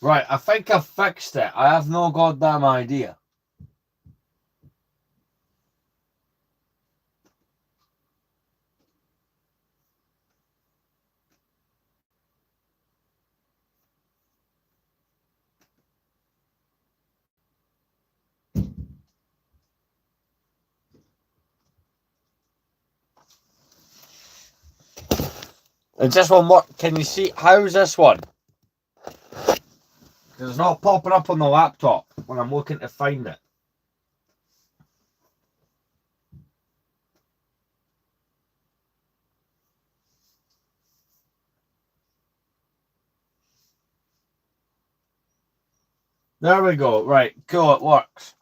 Right, I think I fixed it. I have no goddamn idea. Is this one work? Can you see? How's this one? It's not popping up on the laptop when I'm looking to find it. There we go. Right, cool, it works.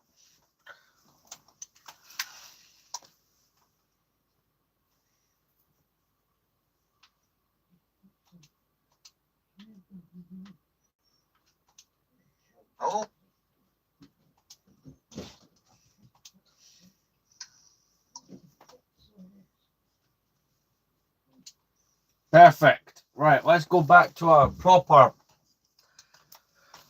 Oh. Perfect. Right, let's go back to our proper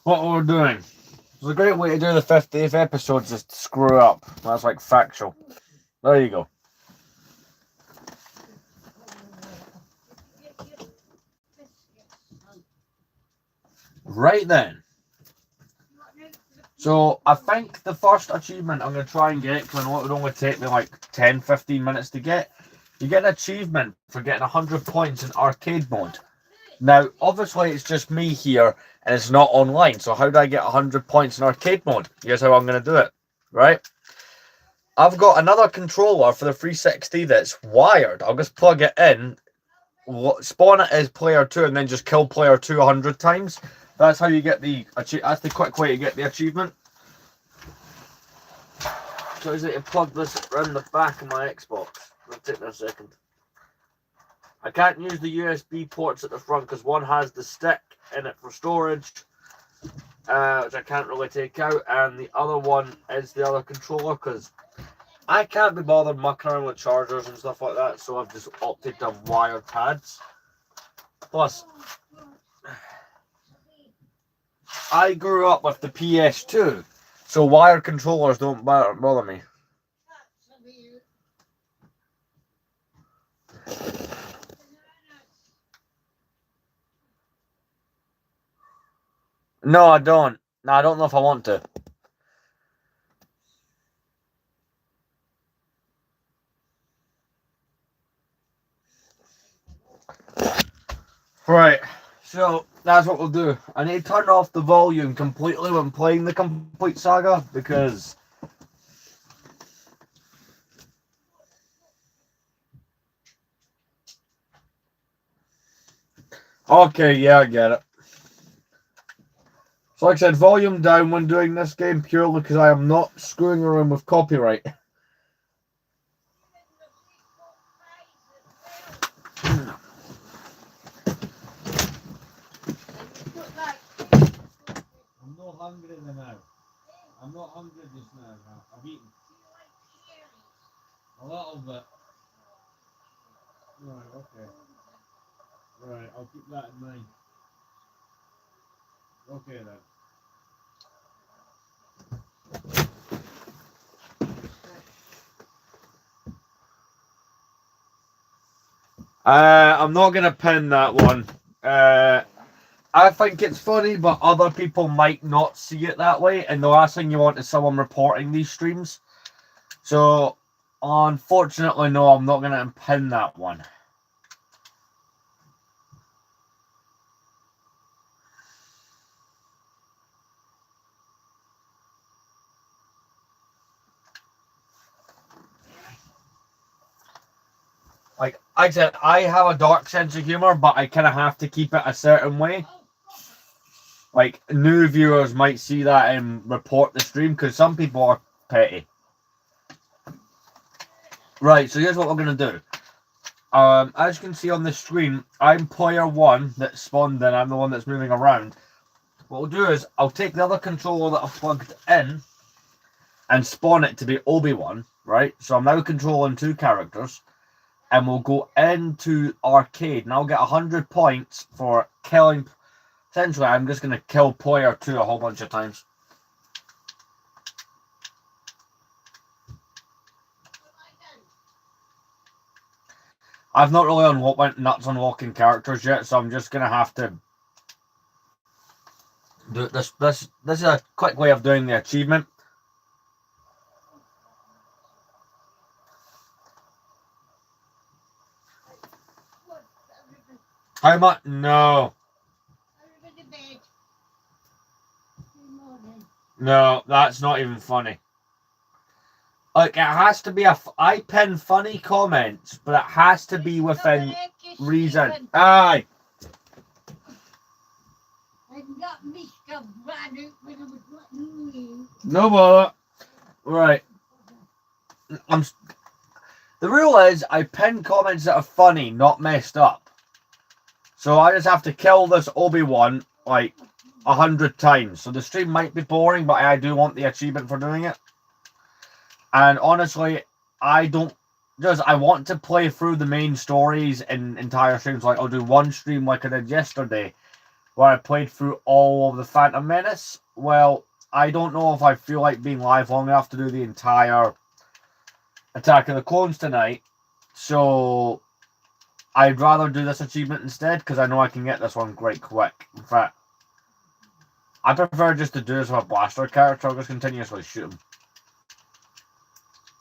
what we're doing. It's a great way to do the 50th episode, just to screw up. That's like factual. There you go. Right then. So I think the first achievement I'm going to try and get, because I know it would only take me like 10-15 minutes to get, you get an achievement for getting 100 points in arcade mode. Now, obviously, it's just me here, and it's not online, so how do I get 100 points in arcade mode? Here's how I'm going to do it, right? I've got another controller for the 360 that's wired. I'll just plug it in, spawn it as player 2, and then just kill player 2 100 times. That's how you get that's the quick way to get the achievement. So is it to plug this around the back of my Xbox? It'll take me a second. I can't use the USB ports at the front because one has the stick in it for storage, which I can't really take out, and the other one is the other controller because I can't be bothered mucking around with chargers and stuff like that, so I've just opted to wired pads. Plus, I grew up with the PS2, so wired controllers don't bother me. No, I don't. No, I don't know if I want to. Right, so that's what we'll do. I need to turn off the volume completely when playing the Complete Saga because okay, yeah, I get it. So like I said, volume down when doing this game purely because I am not screwing around with copyright. I'm not hungry now. I'm not hungry just now. I've eaten a little bit. Right, okay. Right, I'll keep that in mind. Okay then. I'm not gonna pin that one. I think it's funny, but other people might not see it that way, and the last thing you want is someone reporting these streams. So, unfortunately, no, I'm not gonna pin that one. Like I said, I have a dark sense of humor, but I kind of have to keep it a certain way. Like new viewers might see that and report the stream because some people are petty. Right, so here's what we're gonna do. As you can see on the screen, I'm player 1 that spawned in. I'm the one that's moving around. What we'll do is I'll take the other controller that I've plugged in and spawn it to be Obi-Wan, right? So I'm now controlling 2 characters. And we'll go into arcade and I'll get 100 points for killing Essentially, I'm just going to kill player 2 a whole bunch of times. I've not really went nuts unlocking characters yet, so I'm just going to have to do this. This is a quick way of doing the achievement. How much? No. No, that's not even funny. Like, it has to be I pin funny comments, but it has to be within reason. Aye. No bother. Right. The rule is I pin comments that are funny, not messed up. So I just have to kill this Obi-Wan like 100 times. So the stream might be boring, but I do want the achievement for doing it. And honestly, I want to play through the main stories in entire streams. Like, I'll do one stream like I did yesterday, where I played through all of the Phantom Menace. Well, I don't know if I feel like being live long enough to do the entire Attack of the Clones tonight. So I'd rather do this achievement instead, because I know I can get this one quite quick. In fact, I prefer just to do this with a blaster character. I'll just continuously shoot him.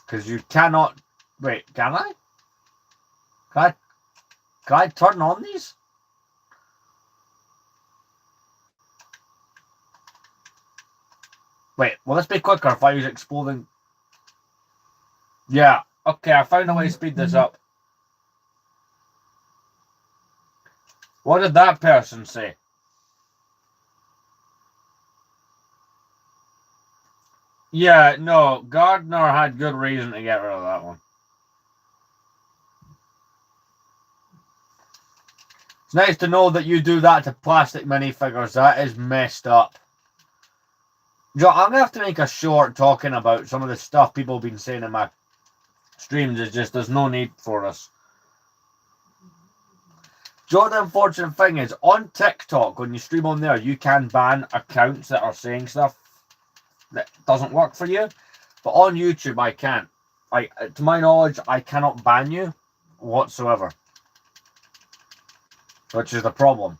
Because you cannot... Wait, can I? Can I turn on these? Wait, will this be quicker if I use exploding... Yeah, okay, I found a way to speed this up. What did that person say? Yeah, no, Gardner had good reason to get rid of that one. It's nice to know that you do that to plastic minifigures. That is messed up. Joe, I'm going to have to make a short talking about some of the stuff people have been saying in my streams. It's just, there's no need for us. Joe, the unfortunate thing is, on TikTok, when you stream on there, you can ban accounts that are saying stuff that doesn't work for you. But on YouTube, I can't. To my knowledge, I cannot ban you whatsoever. Which is the problem.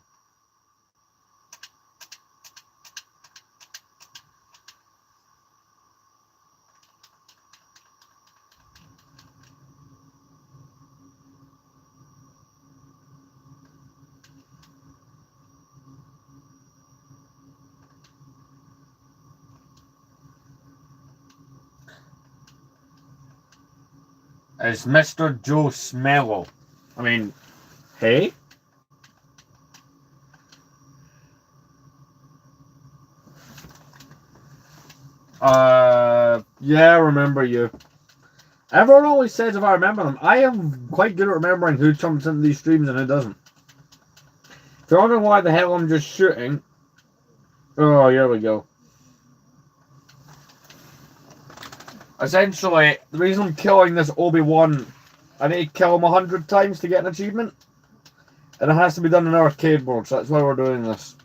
It's Mr. Joe Smello. I mean, hey? Yeah, I remember you. Everyone always says if I remember them. I am quite good at remembering who jumps into these streams and who doesn't. If you're wondering why the hell I'm just shooting... Oh, here we go. Essentially, the reason I'm killing this Obi-Wan, I need to kill him 100 times to get an achievement. And it has to be done in arcade mode, so that's why we're doing this.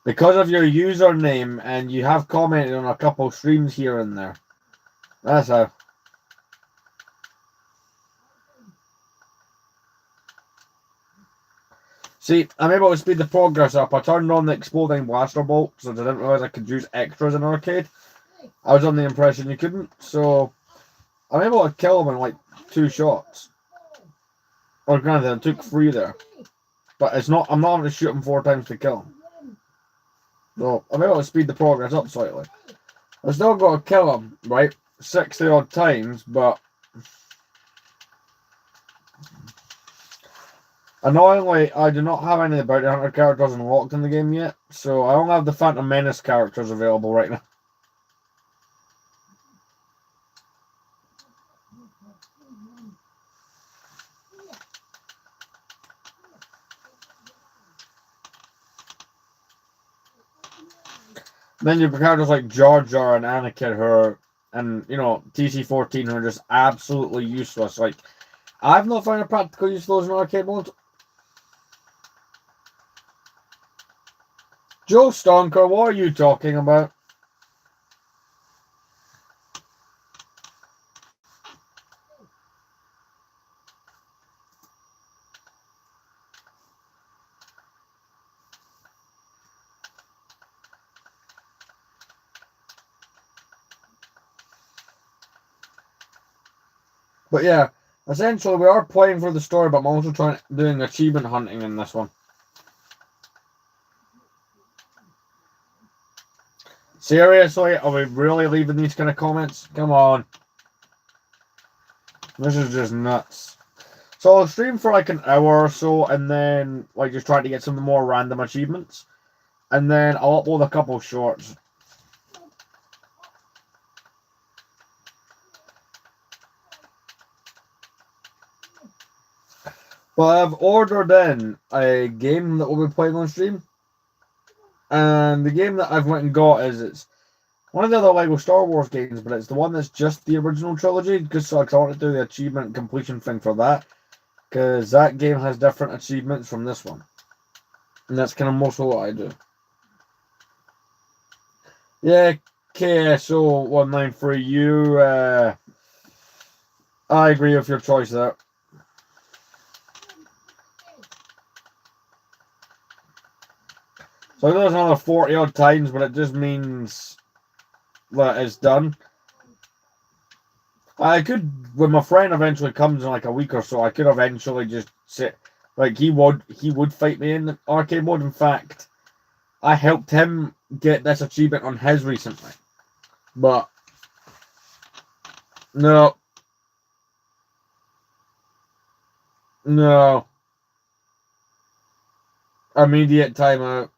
Because of your username, and you have commented on a couple streams here and there. That's how. See, I'm able to speed the progress up. I turned on the exploding blaster bolt, so I didn't realise I could use extras in arcade. I was on the impression you couldn't, so I'm able to kill them in like 2 shots. Or granted, it took 3 there. But it's not. I'm not having to shoot them 4 times to kill them. So I'm able to speed the progress up slightly. I've still got to kill them, right, 60 odd times, but annoyingly, I do not have any of the Bounty Hunter characters unlocked in the game yet, so I only have the Phantom Menace characters available right now. Then you've got characters like Jar Jar and Anakin who are, and, you know, TC-14 who are just absolutely useless. Like, I've not found a practical use for those in arcade mode. Joe Stonker, what are you talking about? But yeah, essentially we are playing for the story, but I'm also doing achievement hunting in this one. Seriously, are we really leaving these kind of comments? Come on. This is just nuts. So I'll stream for like an hour or so, and then like just trying to get some more random achievements. And then I'll upload a couple shorts. But I've ordered in a game that we'll be playing on stream. And the game that I've went and got it's one of the other Lego Star Wars games, but it's the one that's just the original trilogy. Because I want to do the achievement completion thing for that. Because that game has different achievements from this one. And that's kind of mostly what I do. Yeah, KSO193, I agree with your choice there. So I know it's another 40 odd times, but it just means that it's done. I could, when my friend eventually comes in like a week or so, I could eventually just sit, like he would fight me in arcade mode. In fact, I helped him get this achievement on his recently. But, no. No. Immediate timeout.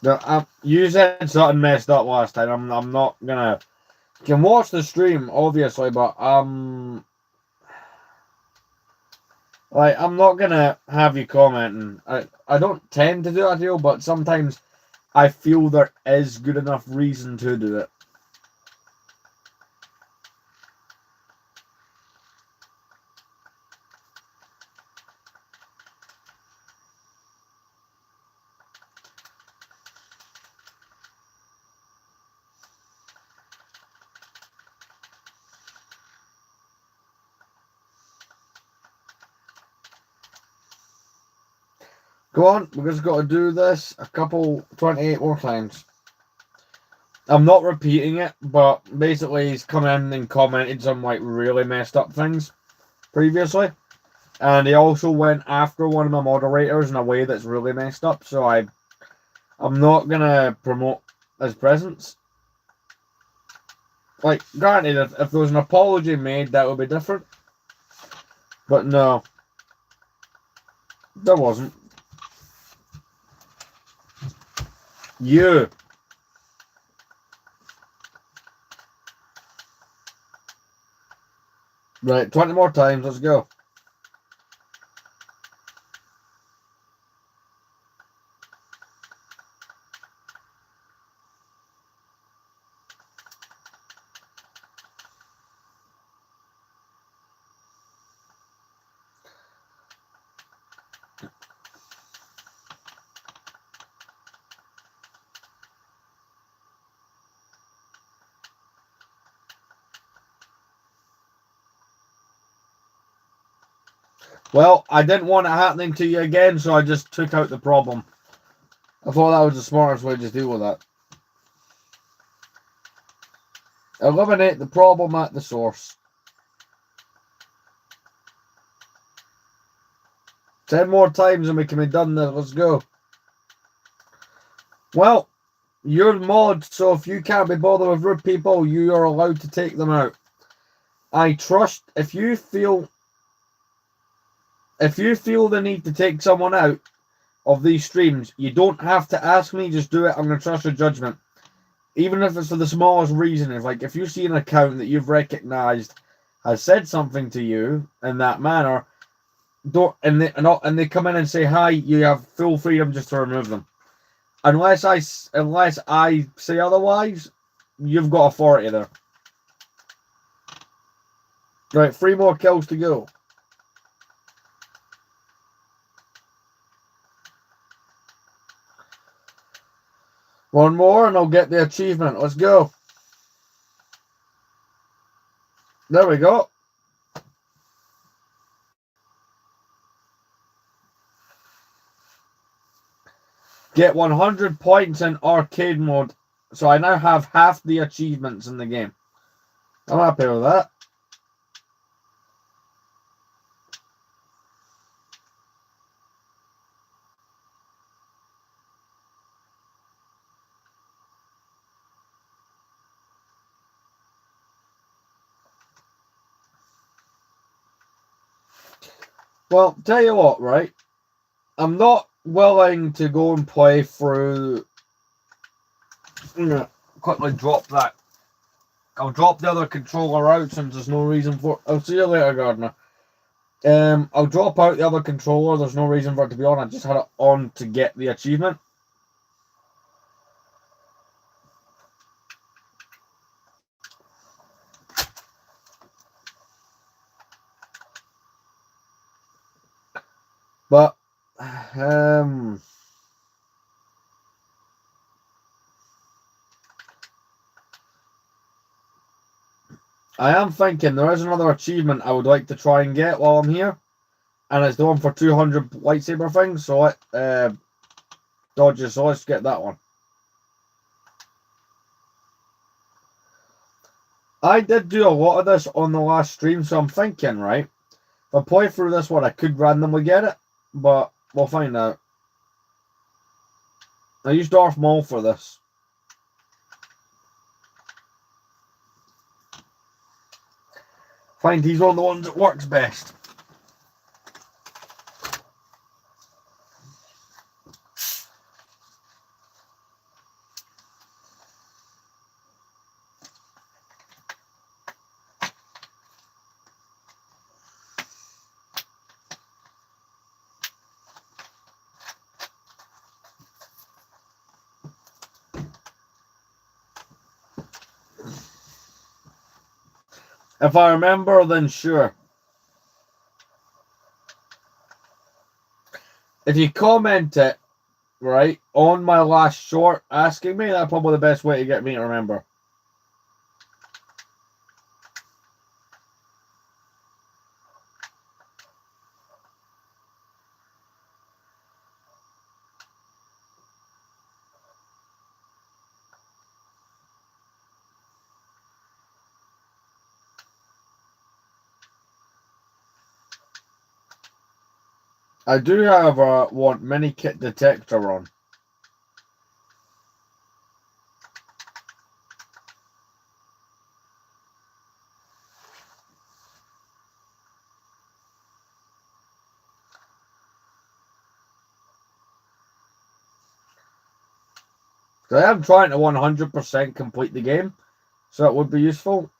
No, you said something messed up last time. I'm not gonna. You can watch the stream, obviously, but like I'm not gonna have you commenting. I don't tend to do that deal, but sometimes I feel there is good enough reason to do it. Go on, we've just got to do this a couple 28 more times. I'm not repeating it, but basically he's come in and commented some like really messed up things previously. And he also went after one of my moderators in a way that's really messed up, so I'm not gonna promote his presence. Like, granted, if there was an apology made, that would be different. But no. There wasn't. You. Right, 20 more times, let's go. Well, I didn't want it happening to you again, so I just took out the problem. I thought that was the smartest way to deal with that. Eliminate the problem at the source. 10 more times and we can be done there. Let's go. Well, you're mod, so if you can't be bothered with rude people, you are allowed to take them out. I trust if you feel the need to take someone out of these streams, you don't have to ask me, just do it. I'm going to trust your judgment. Even if it's for the smallest reason. If you see an account that you've recognized has said something to you in that manner, and they come in and say hi, you have full freedom just to remove them. Unless I say otherwise, you've got authority there. Right, 3 more kills to go. One more and I'll get the achievement. Let's go. There we go. Get 100 points in arcade mode. So I now have half the achievements in the game. I'm happy with that. Well, tell you what, right? I'm not willing to go and play through. Quickly drop that. I'll drop the other controller out since there's no reason for. I'll see you later, Gardner. I'll drop out the other controller. There's no reason for it to be on. I just had it on to get the achievement. But I am thinking there is another achievement I would like to try and get while I'm here, and it's the one for 200 lightsaber things. So it dodges. So let's get that one. I did do a lot of this on the last stream, so I'm thinking, right, if I play through this one, I could randomly get it, but we'll find out. I used Darth Maul for this. Find he's one of the ones that works best. If I remember, then sure. If you comment it, right, on my last short asking me, that's probably the best way to get me to remember. I do, however, want mini kit detector on. I am trying to 100% complete the game, so it would be useful.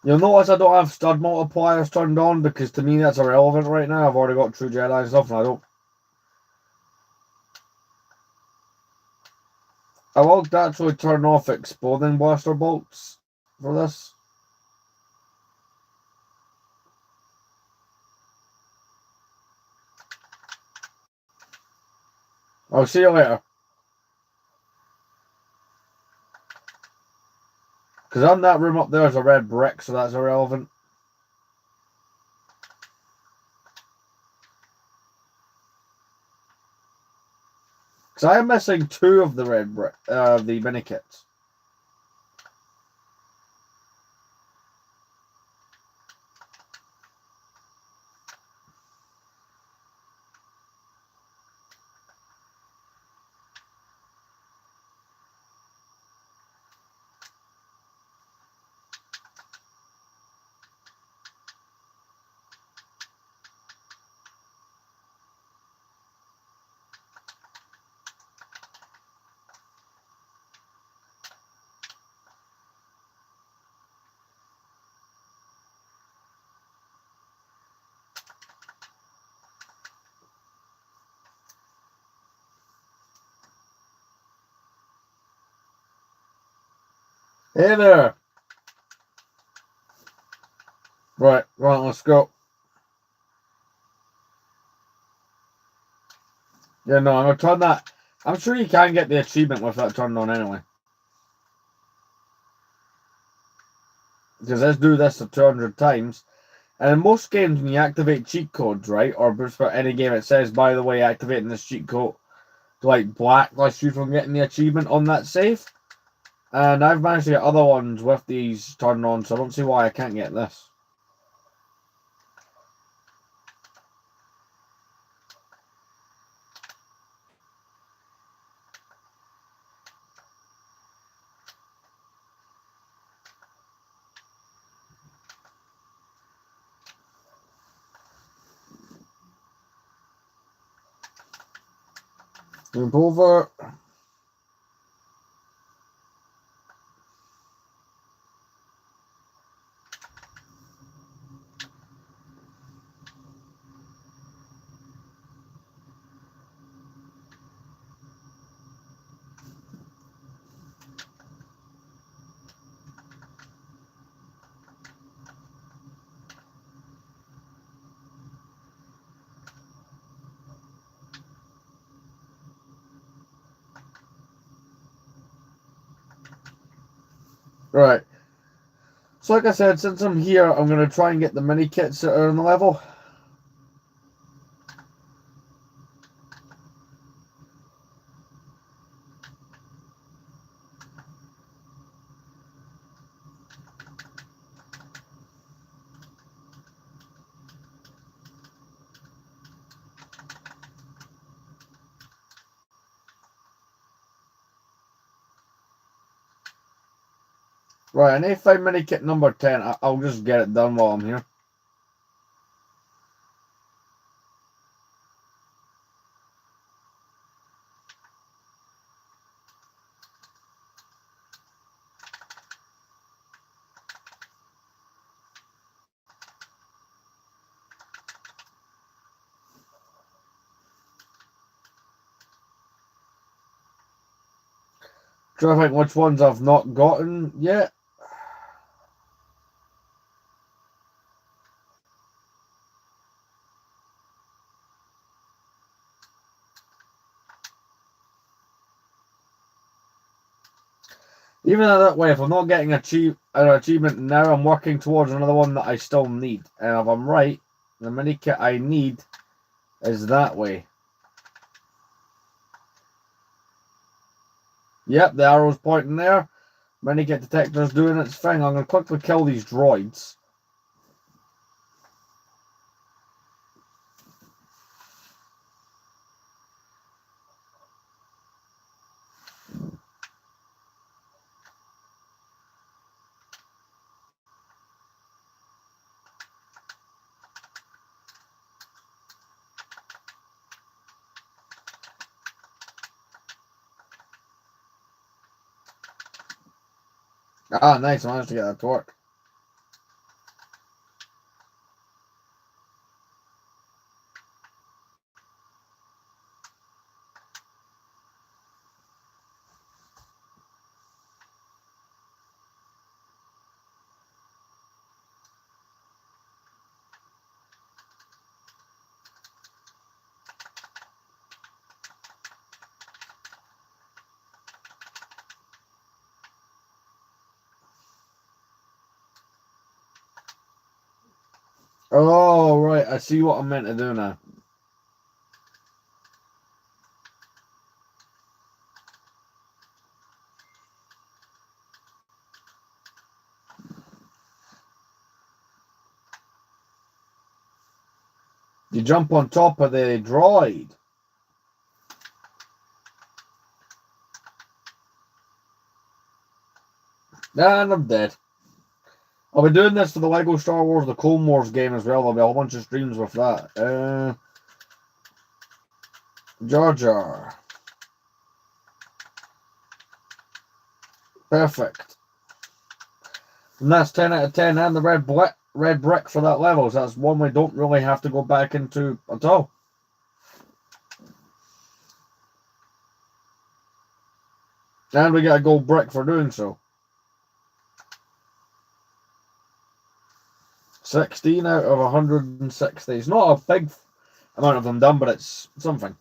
You'll notice I don't have stud multipliers turned on because to me that's irrelevant right now. I've already got True Jedi and stuff, and I will actually turn off exploding blaster bolts for this. I'll see you later. Because on that room up there is a red brick, so that's irrelevant. Because I am missing 2 of the red brick, the mini kits. Hey there. Right, let's go. Yeah, no, I'm gonna turn that. I'm sure you can get the achievement with that turned on anyway. Because let's do this 200 times. And in most games, when you activate cheat codes, right, or just for any game, it says, by the way, activating this cheat code to like blacklist you from getting the achievement on that save. And I've managed to get other ones with these turned on, so I don't see why I can't get this. Jump over. Right. So like I said, since I'm here, I'm going to try and get the mini kits that are on the level. Right, I need to find mini kit number 10. I'll just get it done while I'm here. Trying to think which ones I've not gotten yet. Even that way, if I'm not getting an achievement now, I'm working towards another one that I still need. And if I'm right, the mini kit I need is that way. Yep, the arrow's pointing there. Mini kit detector's doing its thing. I'm going to quickly kill these droids. Ah, nice. I managed to get that to work. Oh, right. I see what I'm meant to do now. You jump on top of the droid. And I'm dead. I'll be doing this for the Lego Star Wars The Clone Wars game as well. There'll be a whole bunch of streams with that. Jar Jar. Perfect. And that's 10 out of 10. And the red brick for that level. So that's one we don't really have to go back into at all. And we get a gold brick for doing so. 16 out of 160. It's not a big amount of them done, but it's something.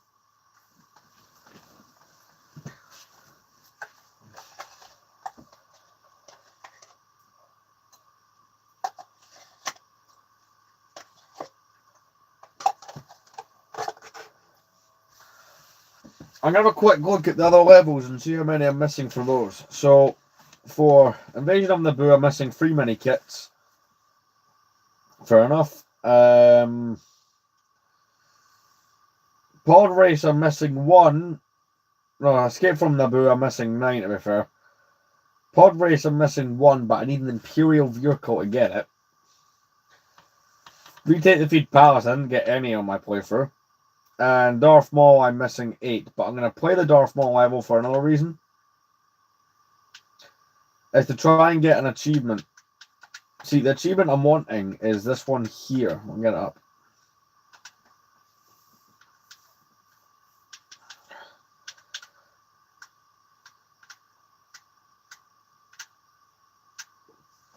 I'm going to have a quick look at the other levels and see how many I'm missing for those. So, for Invasion of Naboo, I'm missing 3 mini kits. Fair enough. Pod Race, I'm missing 1. No, Escape from Naboo, I'm missing 9 to be fair. Pod Race, I'm missing 1, but I need an Imperial vehicle to get it. Retake the Feed Palace, I didn't get any on my playthrough. And Darth Maul, I'm missing 8, but I'm going to play the Darth Maul level for another reason. Is to try and get an achievement. See, the achievement I'm wanting is this one here. I'll get it up.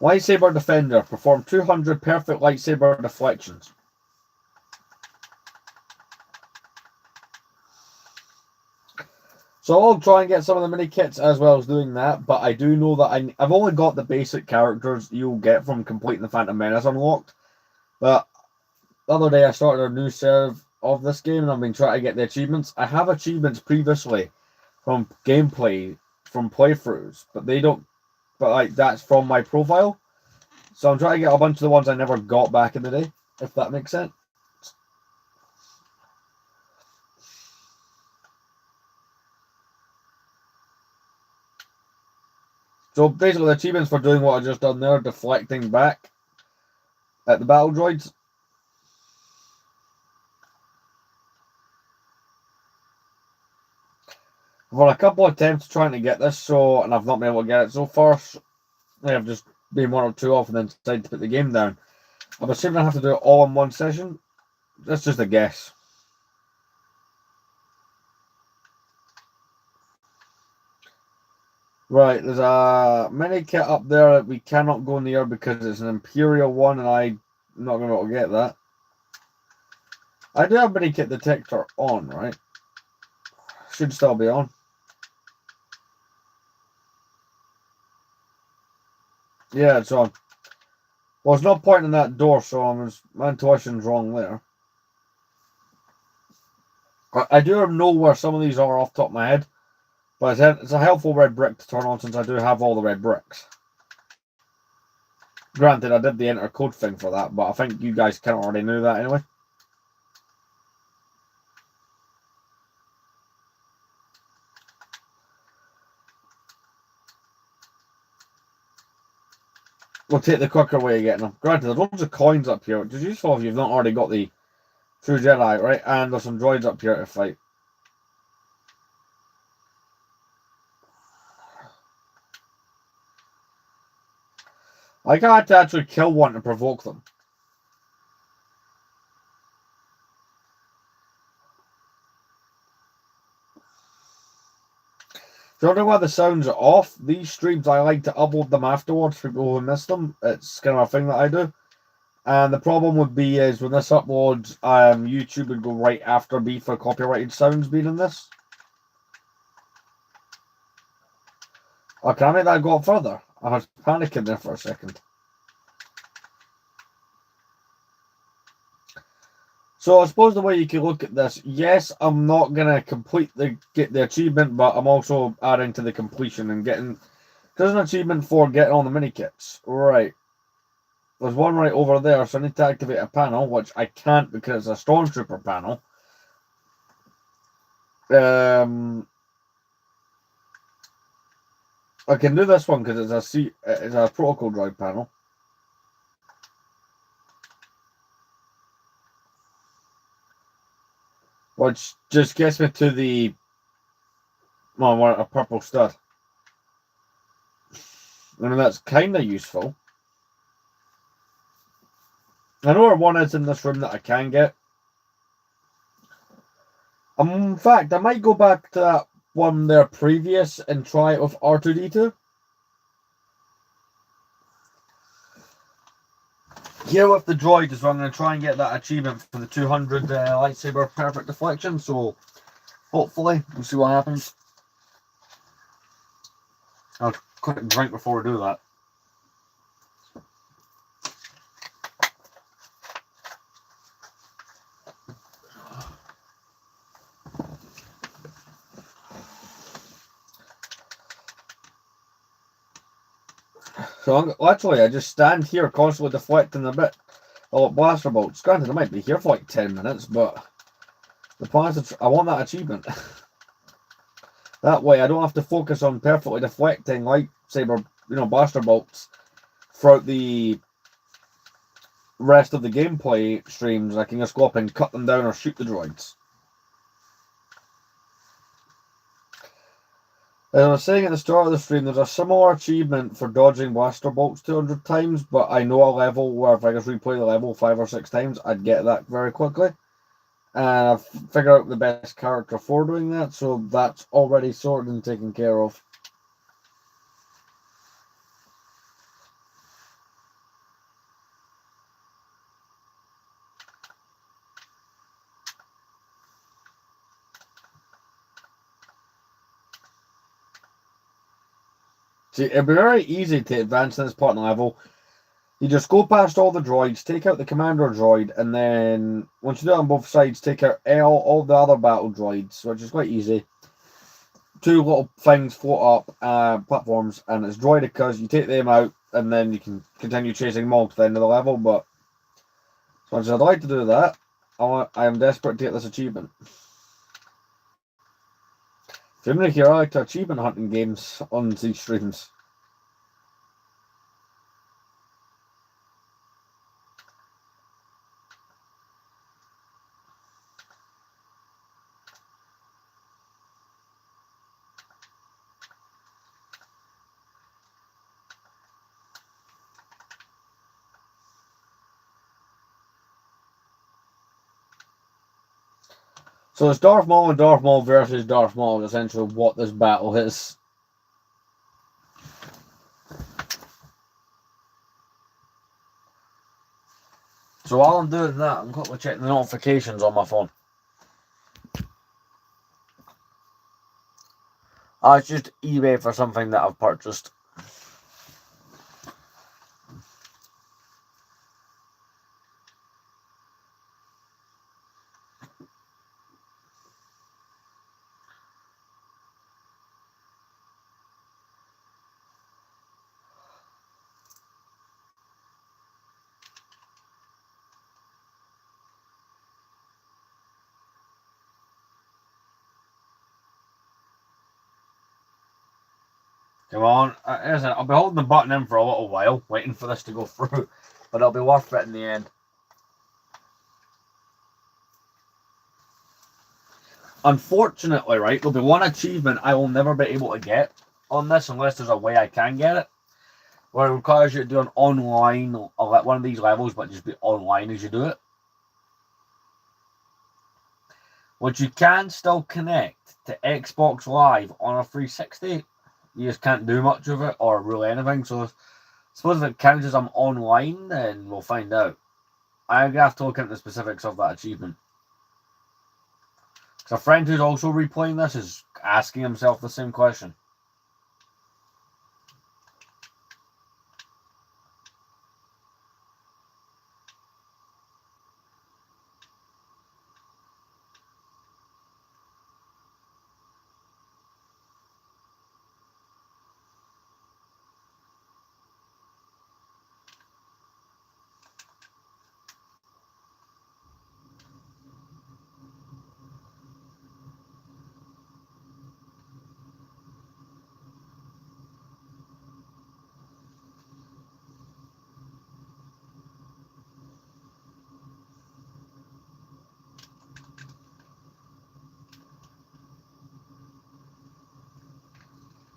Lightsaber Defender. Perform 200 perfect lightsaber deflections. So I'll try and get some of the mini kits as well as doing that, but I do know that I've only got the basic characters you'll get from completing the Phantom Menace unlocked. But the other day I started a new serve of this game and I've been trying to get the achievements. I have achievements previously from gameplay, from playthroughs, but they don't, but like that's from my profile. So I'm trying to get a bunch of the ones I never got back in the day, if that makes sense. So basically the achievements for doing what I just done there, deflecting back at the battle droids. I've had a couple of attempts trying to get this, and I've not been able to get it so far. So I've just been 1 or 2 off and then decided to put the game down. I'm assuming I have to do it all in one session. That's just a guess. Right, there's a mini kit up there that we cannot go near because it's an Imperial one and I'm not going to be able to get that. I do have mini kit detector on, right? Should still be on. Yeah, it's on. Well, it's not pointing that door, so my intuition's wrong there. I do know where some of these are off the top of my head, but it's a helpful red brick to turn on since I do have all the red bricks. Granted, I did the enter code thing for that, but I think you guys kind of already knew that anyway. We'll take the quicker way of getting them. Granted, there's loads of coins up here, which is useful if you've not already got the True Jedi, right? And there's some droids up here to fight. I can't actually kill one to provoke them. Do you know why the sounds are off? These streams, I like to upload them afterwards for people who miss them. It's kind of a thing that I do. And the problem would be is when this uploads, YouTube would go right after me for copyrighted sounds being in this. Oh, can I make that go up further? I was panicking there for a second. So I suppose the way you can look at this, yes, I'm not gonna get the achievement, but I'm also adding to the completion and getting. There's an achievement for getting all the mini kits. Right. There's one right over there, so I need to activate a panel, which I can't because it's a Stormtrooper panel. I can do this one because it's a protocol droid panel. Which just gets me to the a purple stud. I mean, that's kind of useful. I know where one is in this room that I can get. In fact, I might go back to that one there previous and try it with R2-D2. Here with the droid is where I'm going to try and get that achievement for the 200 lightsaber perfect deflection. So hopefully we'll see what happens. I'll quick drink before we do that. So actually, I just stand here constantly deflecting a bit of blaster bolts. Granted, I might be here for like 10 minutes, but the plan is I want that achievement. That way, I don't have to focus on perfectly deflecting lightsaber, blaster bolts throughout the rest of the gameplay streams. I can just go up and cut them down or shoot the droids. As I was saying at the start of the stream, there's a similar achievement for dodging blaster bolts 200 times, but I know a level where if I just replay the level 5 or 6 times, I'd get that very quickly. And I've figured out the best character for doing that, so that's already sorted and taken care of. See, it'd be very easy to advance in this part of the level. You just go past all the droids, take out the commander droid, and then once you do it on both sides, take out all the other battle droids, which is quite easy. 2 little things float up, platforms, and it's droidicas. You take them out, and then you can continue chasing them all to the end of the level. But as much as I'd like to do that, I am desperate to get this achievement. If you're new here, I like to achievement hunting games on these streams. So it's Darth Maul and Darth Maul versus Darth Maul is essentially what this battle is. So while I'm doing that, I'm quickly checking the notifications on my phone. It's just eBay for something that I've purchased. Come on. I'll be holding the button in for a little while, waiting for this to go through, but it'll be worth it in the end. Unfortunately, right, there'll be one achievement I will never be able to get on this unless there's a way I can get it, where it requires you to do an online, one of these levels, but just be online as you do it. Which you can still connect to Xbox Live on a 360. You just can't do much of it or really anything. So I suppose if it counts as I'm online, then we'll find out. I'm going to have to look into the specifics of that achievement. Because a friend who's also replaying this is asking himself the same question.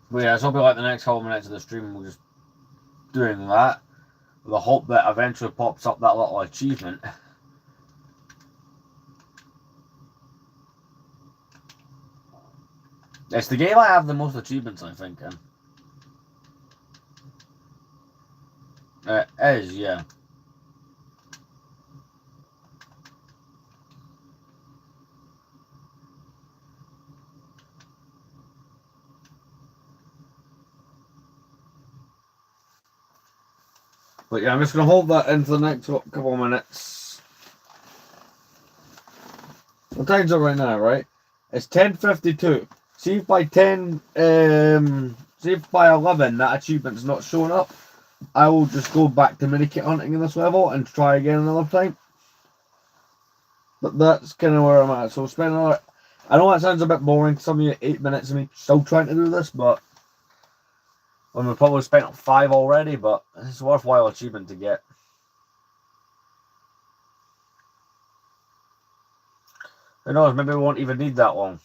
But yeah, so it'll be like the next couple of minutes of the stream, we're just doing that, with the hope that eventually pops up that little achievement. It's the game I have the most achievements, I think, in. It is, yeah. But yeah, I'm just going to hold that into the next couple of minutes. What time's it right now, right? It's 10:52. See if by 10, see if by 11 that achievement's not showing up, I will just go back to minikit hunting in this level and try again another time. But that's kind of where I'm at. So spend another, I know that sounds a bit boring to some of you, 8 minutes of me still trying to do this, but we've probably spent 5 already, but it's a worthwhile achievement to get. Who knows, maybe we won't even need that long.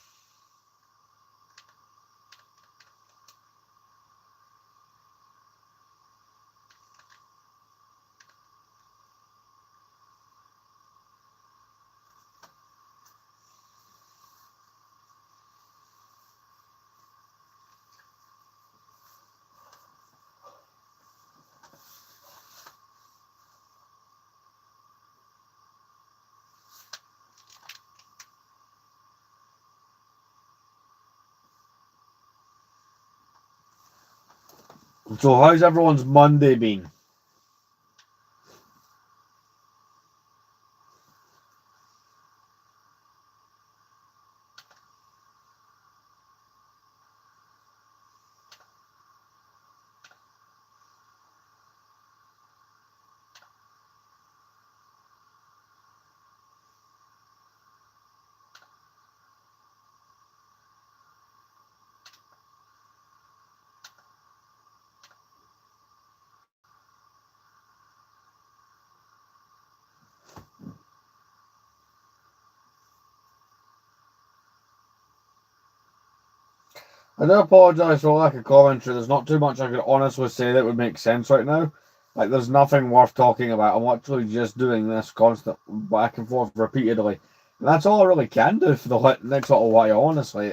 So how's everyone's Monday been? I do apologise for lack of commentary. There's not too much I could honestly say that would make sense right now. Like, there's nothing worth talking about. I'm literally just doing this constant back and forth repeatedly. And that's all I really can do for the next little while, honestly.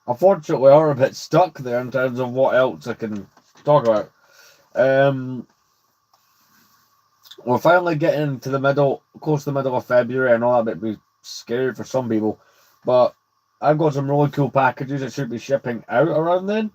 Unfortunately, we're a bit stuck there in terms of what else I can talk about. We're finally getting to the middle, close to the middle of February. I know that might be scary for some people, but I've got some really cool packages that should be shipping out around then.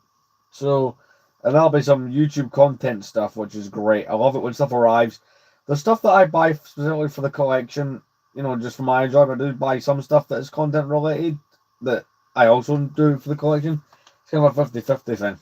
So, and that'll be some YouTube content stuff, which is great. I love it when stuff arrives. The stuff that I buy specifically for the collection, you know, just for my enjoyment, I do buy some stuff that is content related that I also do for the collection. It's kind of a 50-50 thing.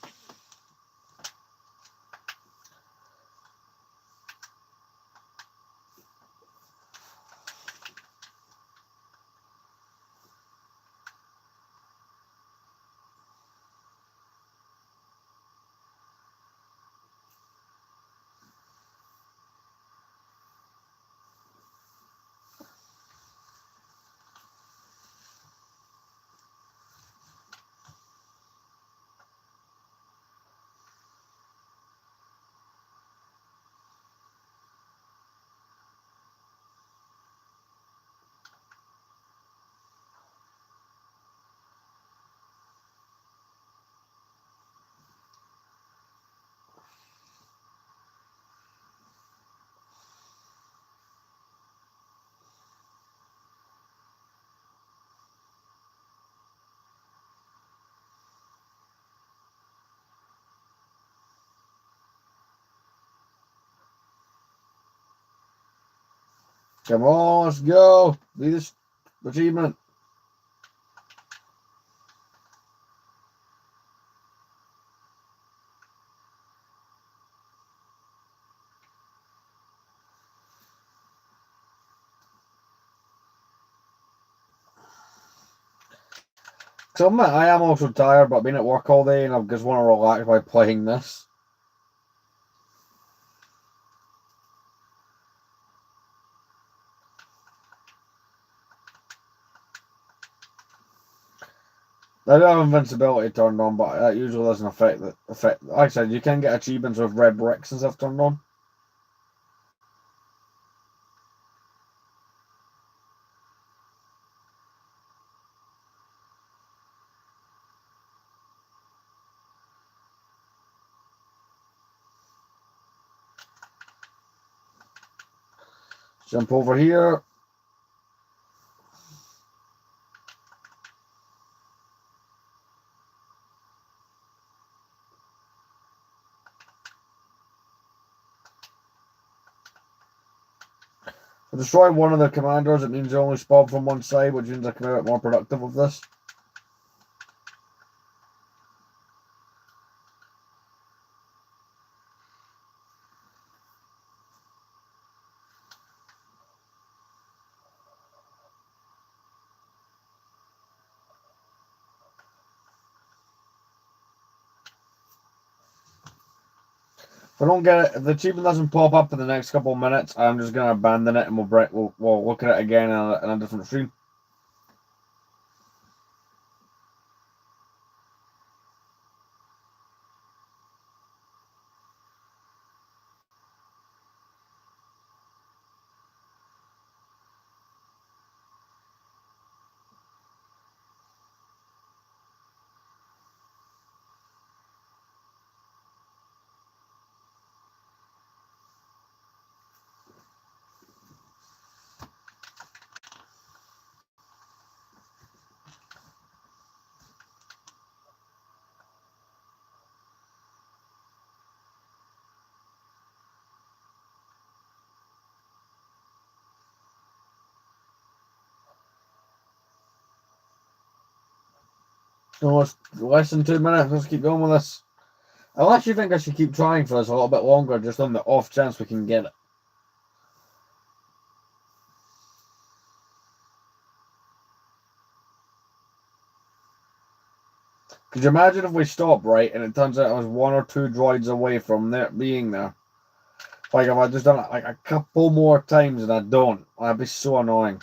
Come on, let's go. Be this achievement. So I am also tired, but I've been at work all day and I just want to relax by playing this. I do have invincibility turned on, but that usually doesn't affect the effect. Like I said, you can get achievements with red bricks and stuff turned on. Jump over here. I destroy one of the commanders, it means they only spawn from one side, which means I can be a bit more productive with this. If I don't get it, if the achievement doesn't pop up in the next couple of minutes, I'm just going to abandon it and we'll look at it again in a different stream. Almost less than 2 minutes. Let's keep going with this. Unless you think I should keep trying for this a little bit longer, just on the off chance we can get it. Could you imagine if we stop, right, and it turns out I was 1 or 2 droids away from there being there? Like, if I just done it like a couple more times and I don't, that'd be so annoying.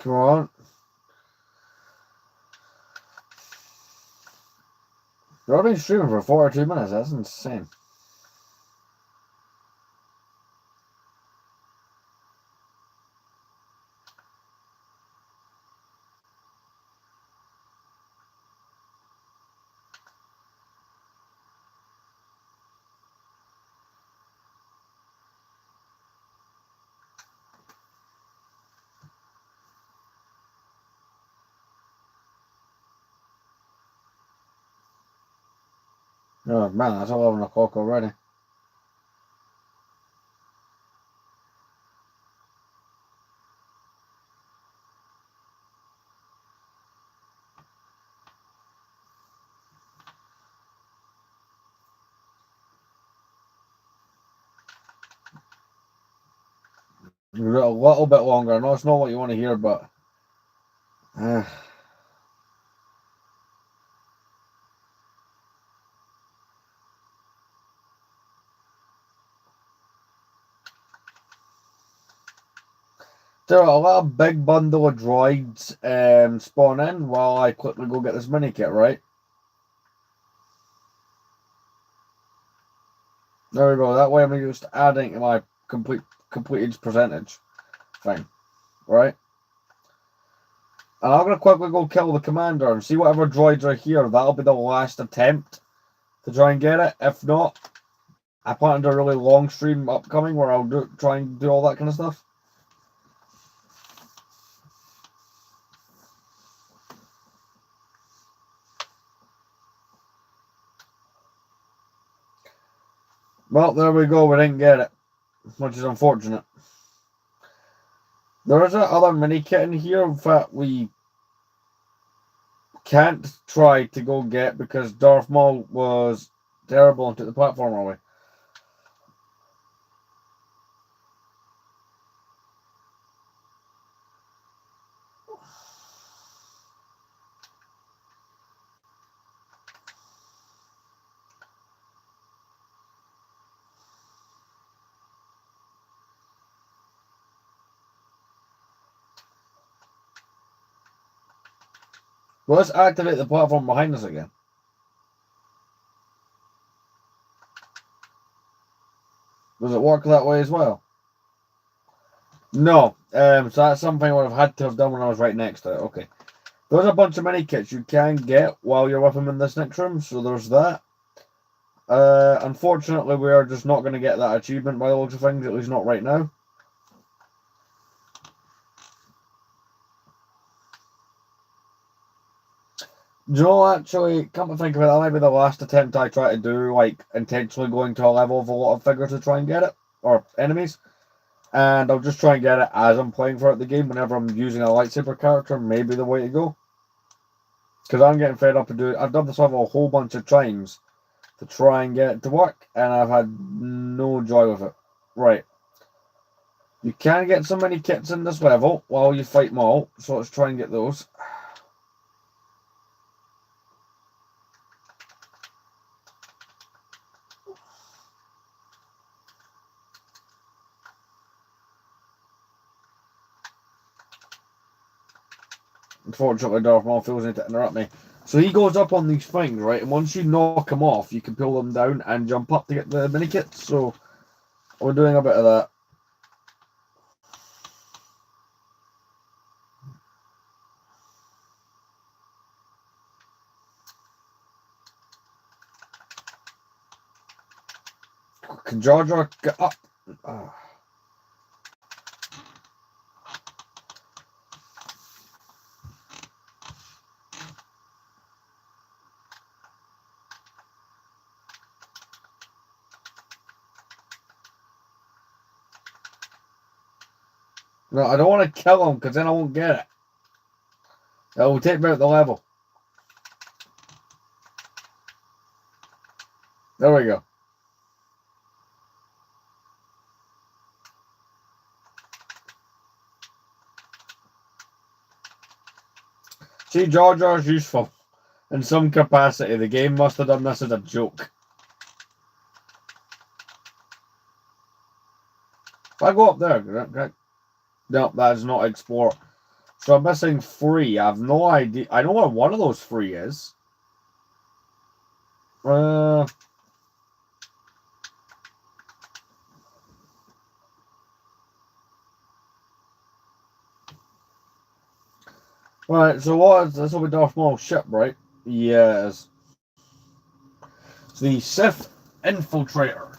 Come on. We've already been streaming for 42 minutes. That's insane. Oh man, that's 11 o'clock already. We've got a little bit longer. I know it's not what you want to hear, but there are a lot of big bundle of droids spawn in while I quickly go get this mini kit, right? There we go. That way I'm just adding to my completed percentage thing, right? And I'm gonna quickly go kill the commander and see whatever droids are here. That'll be the last attempt to try and get it. If not, I plan to do a really long stream upcoming where I'll try and do all that kind of stuff. Well, there we go. We didn't get it, which is unfortunate. There is another mini kit in here that we can't try to go get because Darth Maul was terrible and took the platform away. Well, let's activate the platform behind us again. Does it work that way as well? No. So that's something I would have had to have done when I was right next to it. Okay. There's a bunch of mini kits you can get while you're with him in this next room, so there's that. Unfortunately, we are just not going to get that achievement by the looks of things, at least not right now. Joe, actually, come to think of it, that might be the last attempt I try to do, like, intentionally going to a level of a lot of figures to try and get it, or enemies. And I'll just try and get it as I'm playing throughout the game, whenever I'm using a lightsaber character, maybe the way to go. Because I'm getting fed up of doing, I've done this level a whole bunch of times to try and get it to work, and I've had no joy with it. Right. You can get so many kits in this level while you fight Maul, so let's try and get those. Unfortunately, Darth Maul feels need to interrupt me. So he goes up on these things, right? And once you knock him off, you can pull them down and jump up to get the mini kits. So we're doing a bit of that. Can Jar Jar get up? No, I don't want to kill him because then I won't get it. It will take me out the level. There we go. See, Jar Jar's useful in some capacity. The game must have done this as a joke. If I go up there, no, that is not explore. So I'm missing 3. I have no idea. I know what one of those 3 is. Right, so what is this? Will be Darth Maul's ship, right? Yes. It's the Sith Infiltrator.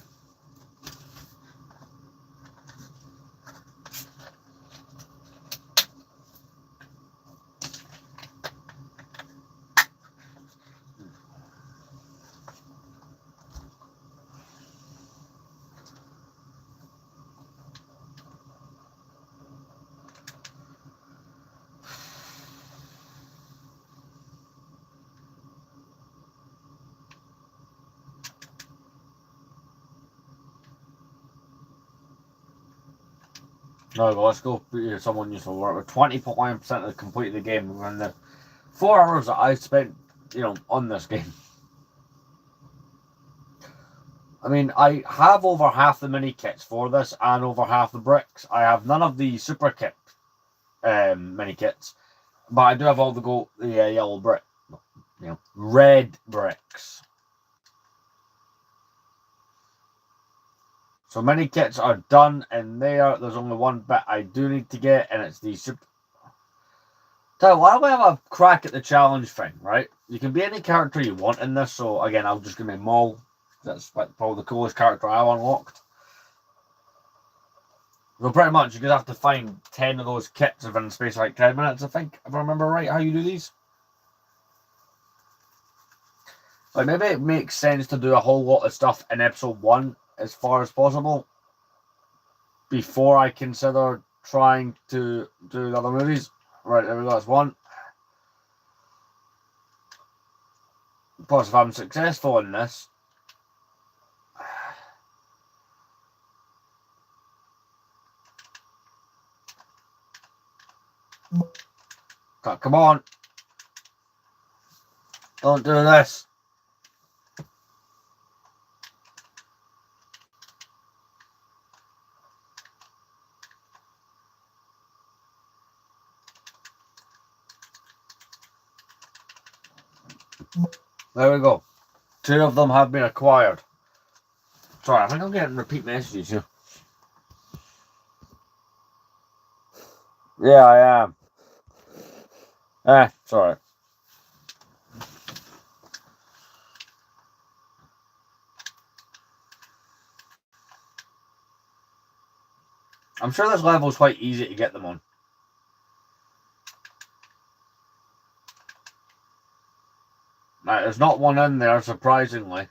No, well, let's go for someone useful. We're at 20.9% of the complete of the game in the 4 hours that I spent, on this game. I mean, I have over half the mini kits for this and over half the bricks. I have none of the super kit mini kits, but I do have all the yellow brick, red bricks. So many kits are done in there. There's only one bit I do need to get, and it's the super. So why don't we have a crack at the challenge thing, right? You can be any character you want in this. So again, I'm just gonna be Maul. That's probably the coolest character I've unlocked. So pretty much, you're gonna have to find 10 of those kits within the space of like 10 minutes, I think, if I remember right. How you do these? Like maybe it makes sense to do a whole lot of stuff in episode 1 as far as possible before I consider trying to do the other movies. Right, there we go, that's 1. Plus, if I'm successful in this, come on, don't do this. There we go. 2 of them have been acquired. Sorry, I think I'm getting repeat messages here. Yeah, I am. Sorry. I'm sure this level is quite easy to get them on. Right, there's not one in there, surprisingly.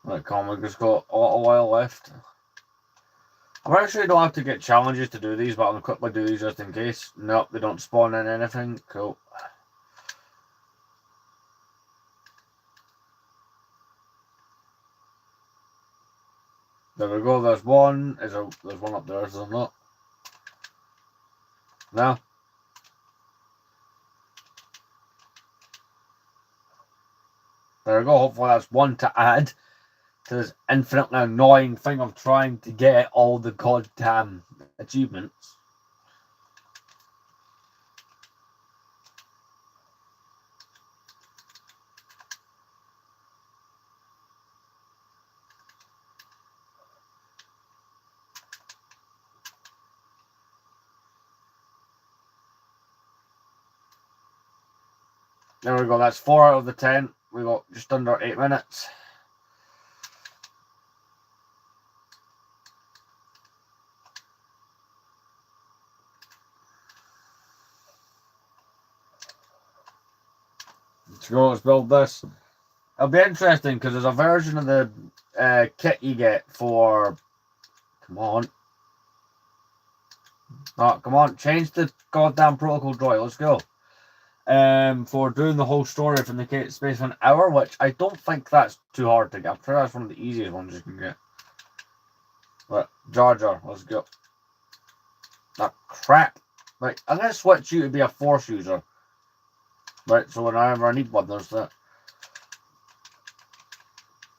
Right, come on, we just got a little while left. I'm pretty sure you don't have to get challenges to do these, but I'm going to quickly do these just in case. Nope, they don't spawn in anything. Cool. There we go, there's one. There's one up there, is there not? No? There we go, hopefully that's one to add to this infinitely annoying thing of trying to get all the goddamn achievements. There we go, that's 4 out of the 10. We got just under 8 minutes. Let's go, let's build this. It'll be interesting because there's a version of the kit you get for... Come on. Oh, come on, change the goddamn protocol droid, let's go. For doing the whole story from the space of an hour, which I don't think that's too hard to get. I'm sure that's one of the easiest ones you can get. But Jar Jar, let's go. Ah, crap. Right, I'm gonna switch you to be a Force user. Right, so whenever I need one, there's that.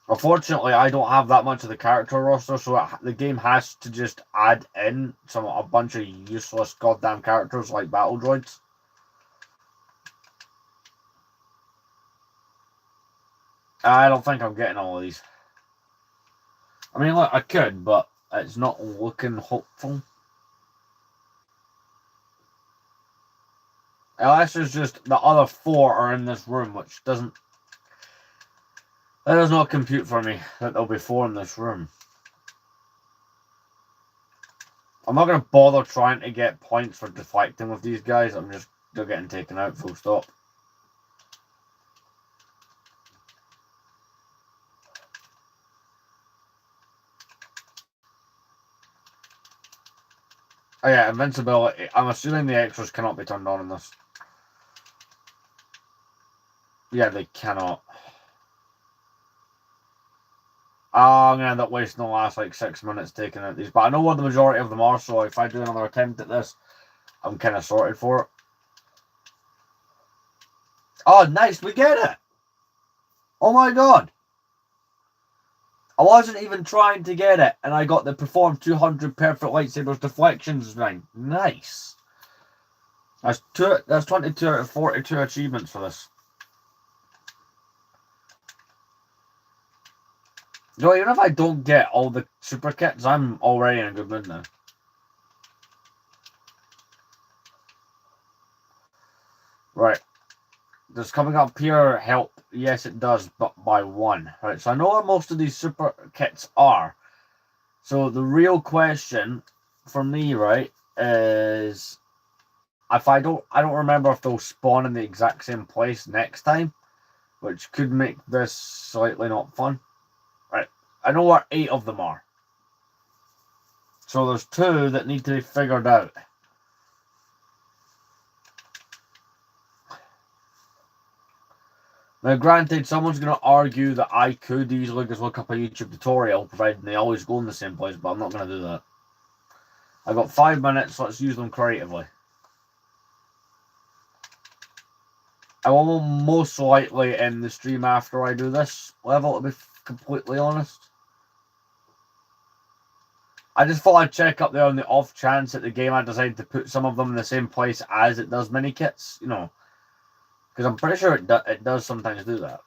Unfortunately, I don't have that much of the character roster, so the game has to just add in a bunch of useless goddamn characters like battle droids. I don't think I'm getting all of these. I mean, look, I could, but it's not looking hopeful. Unless there's just the other 4 are in this room, which doesn't... That does not compute for me that there'll be 4 in this room. I'm not going to bother trying to get points for deflecting with these guys. They're getting taken out, full stop. Oh yeah, invincibility. I'm assuming the extras cannot be turned on in this. Yeah, they cannot. I'm going to end up wasting the last like 6 minutes taking out these. But I know what the majority of them are, so if I do another attempt at this, I'm kind of sorted for it. Oh, nice, we get it! Oh my god! I wasn't even trying to get it, and I got the perform 200 perfect lightsabers deflections ring. Nice. That's 22 out of 42 achievements for this. No, even if I don't get all the super kits, I'm already in a good mood now. Right. Does coming up here help? Yes, it does, but by 1. Right, so I know what most of these super kits are. So the real question for me, right, is if I don't remember if they'll spawn in the exact same place next time, which could make this slightly not fun. Right, I know where 8 of them are. So there's 2 that need to be figured out. Now, granted, someone's going to argue that I could easily just look up a YouTube tutorial, providing they always go in the same place, but I'm not going to do that. I've got 5 minutes, let's use them creatively. I will most likely end the stream after I do this level, to be completely honest. I just thought I'd check up there on the off chance that the game had decided to put some of them in the same place as it does mini kits, you know. Because I'm pretty sure it does sometimes do that.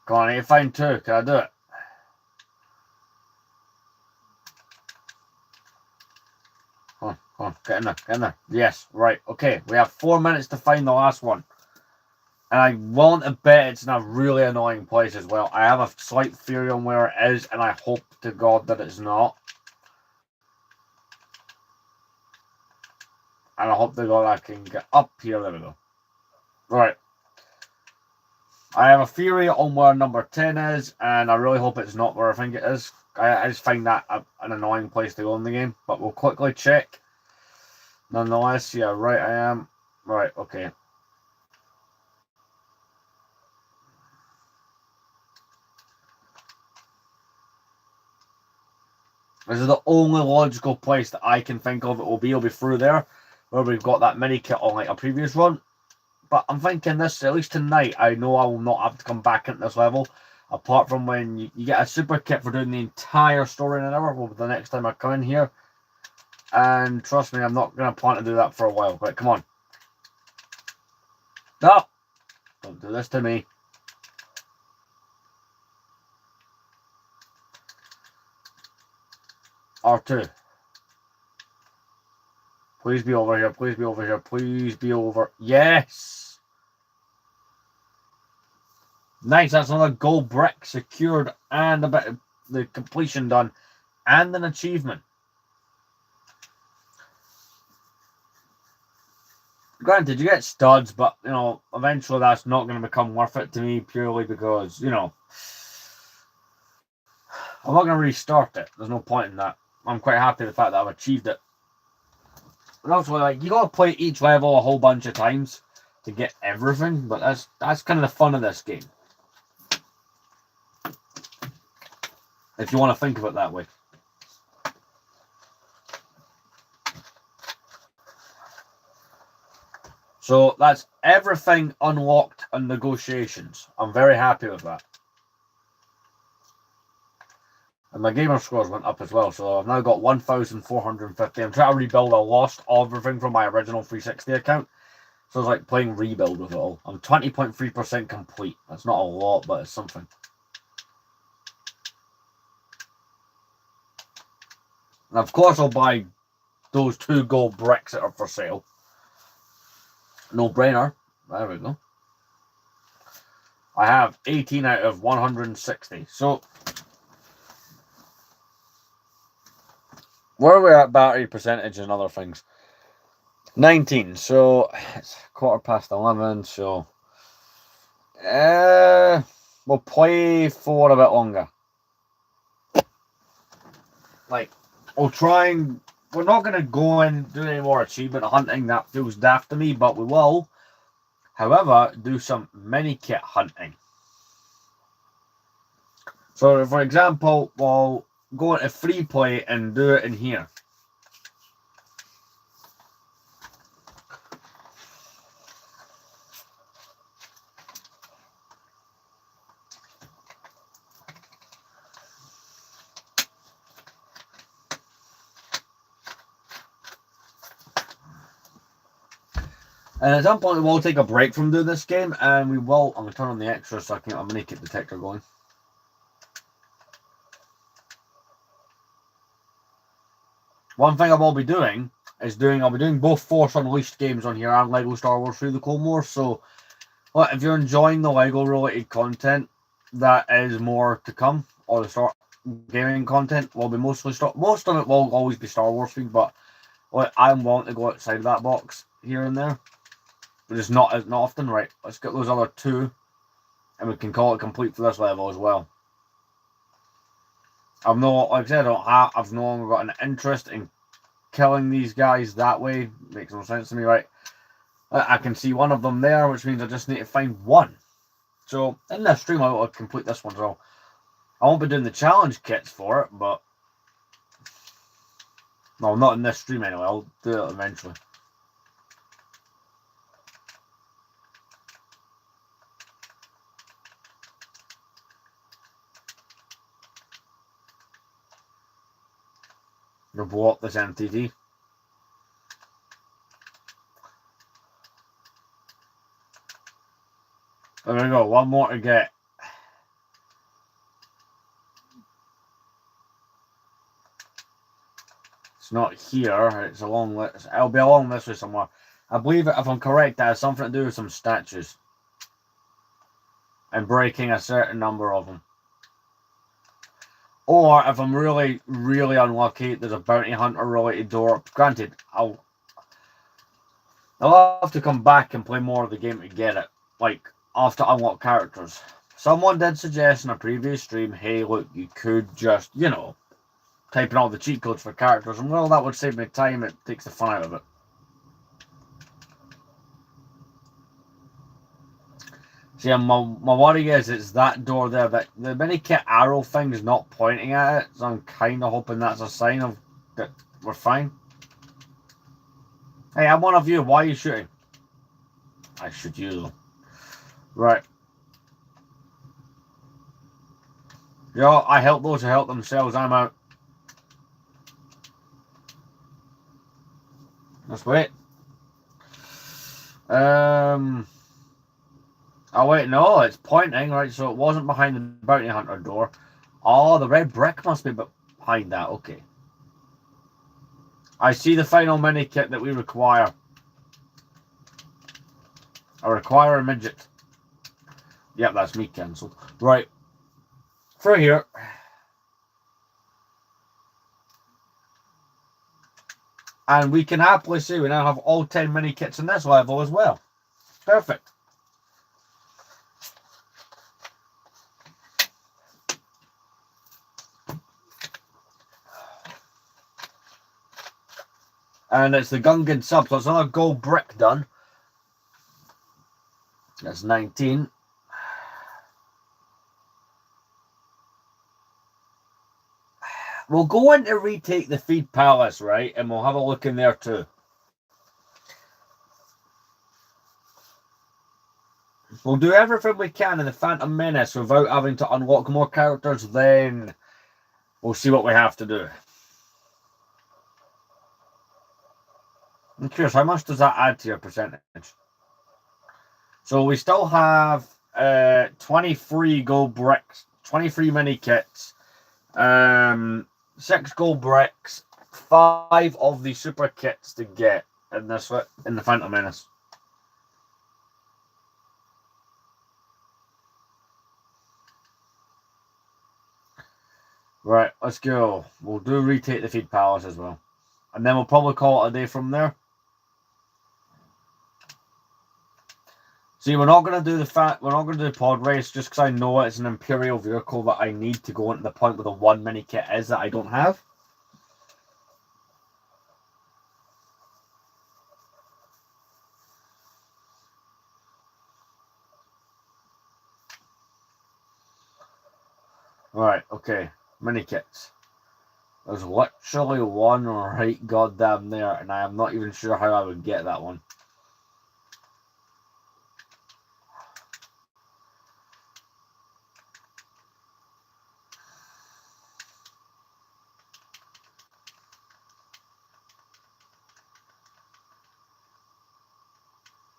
Come on, I need to find 2. Can I do it? Come on, get in there, get in there. Yes, right, okay. We have 4 minutes to find the last one. And I want to bet it's in a really annoying place as well. I have a slight theory on where it is, and I hope to God that it's not. And I hope to God I can get up here. There we go. Right. I have a theory on where number 10 is, and I really hope it's not where I think it is. I just find that an annoying place to go in the game. But we'll quickly check. Nonetheless, yeah, right I am. Right, okay. This is the only logical place that I can think of it will be. It'll be through there, where we've got that mini kit on like a previous run. But I'm thinking this, at least tonight, I know I will not have to come back into this level. Apart from when you get a super kit for doing the entire story in an hour, well, the next time I come in here. And trust me, I'm not going to plan to do that for a while. Right, come on. No! Don't do this to me. R2. Please be over here. Please be over here. Please be over. Yes! Nice. That's another gold brick secured and a bit of the completion done. And an achievement. Granted, you get studs, but, you know, eventually that's not going to become worth it to me purely because, you know, I'm not going to restart it. There's no point in that. I'm quite happy with the fact that I've achieved it. And also, like, you got to play each level a whole bunch of times to get everything, but that's kind of the fun of this game. If you want to think of it that way. So that's everything unlocked on negotiations. I'm very happy with that. And my gamer scores went up as well, so I've now got 1,450. I'm trying to rebuild. I lost everything from my original 360 account. So it's like playing rebuild with it all. I'm 20.3% complete. That's not a lot, but it's something. And of course I'll buy those 2 gold bricks that are for sale. No brainer. There we go. I have 18 out of 160. So where are we at battery percentage and other things? 19. So it's 11:15. So we'll play for a bit longer. Like, we'll try and we're not going to go and do any more achievement hunting. That feels daft to me, but we will, however, do some mini kit hunting. So, for example, we'll go into free play and do it in here. And at some point, we'll take a break from doing this game, and we will. I'm going to turn on the extra so I can get a mini kit detector going. One thing I will be doing is I'll be doing both Force Unleashed games on here and Lego Star Wars Through the Clone Wars. So, well, if you're enjoying the Lego related content, that is more to come. Or the Star gaming content will be mostly most of it will always be Star Wars themed, but well, I'm willing to go outside of that box here and there. But it's not often. Right, let's get those other 2 and we can call it complete for this level as well. I've no, like I said, I've no longer got an interest in killing these guys that way. Makes no sense to me, right? I can see one of them there, which means I just need to find one. So in this stream, I will complete this one. So I won't be doing the challenge kits for it, but No, not in this stream anyway. I'll do it eventually. You'll blow up this MTV. There we go. One more to get. It's not here. It's along this. It'll be along this way somewhere. I believe, if I'm correct, that has something to do with some statues. And breaking a certain number of them. Or, if I'm really, really unlucky, there's a bounty hunter related door. Granted, I'll have to come back and play more of the game to get it. Like, after unlock characters. Someone did suggest in a previous stream, hey, look, you could just, you know, type in all the cheat codes for characters. And, well, that would save me time. It takes the fun out of it. See, my worry is it's that door there, but the mini-kit arrow thing is not pointing at it, so I'm kind of hoping that's a sign of that we're fine. Hey, I'm one of you. Why are you shooting? I shoot you, though. Right. Yo, I help those who help themselves. I'm out. Let's wait. Oh, wait, no, it's pointing, right? So it wasn't behind the bounty hunter door. Oh, the red brick must be behind that. Okay. I see the final mini kit that we require. I require a midget. Yep, that's me cancelled. Right. Through here. And we can happily see we now have all 10 mini kits in this level as well. Perfect. And it's the Gungan sub, so it's another gold brick done. That's 19. We'll go in to retake the Feed Palace, right? And we'll have a look in there too. We'll do everything we can in the Phantom Menace without having to unlock more characters, then we'll see what we have to do. I'm curious, how much does that add to your percentage? So we still have 23 gold bricks, 23 mini kits, 6 gold bricks, 5 of the super kits to get in the Phantom Menace. Right, let's go. We'll do retake the Feed Palace as well. And then we'll probably call it a day from there. See, we're not gonna do the pod race just because I know it's an Imperial vehicle that I need to go into the point where the one mini kit is that I don't have. Right, okay. Mini kits. There's literally one right goddamn there, and I am not even sure how I would get that one.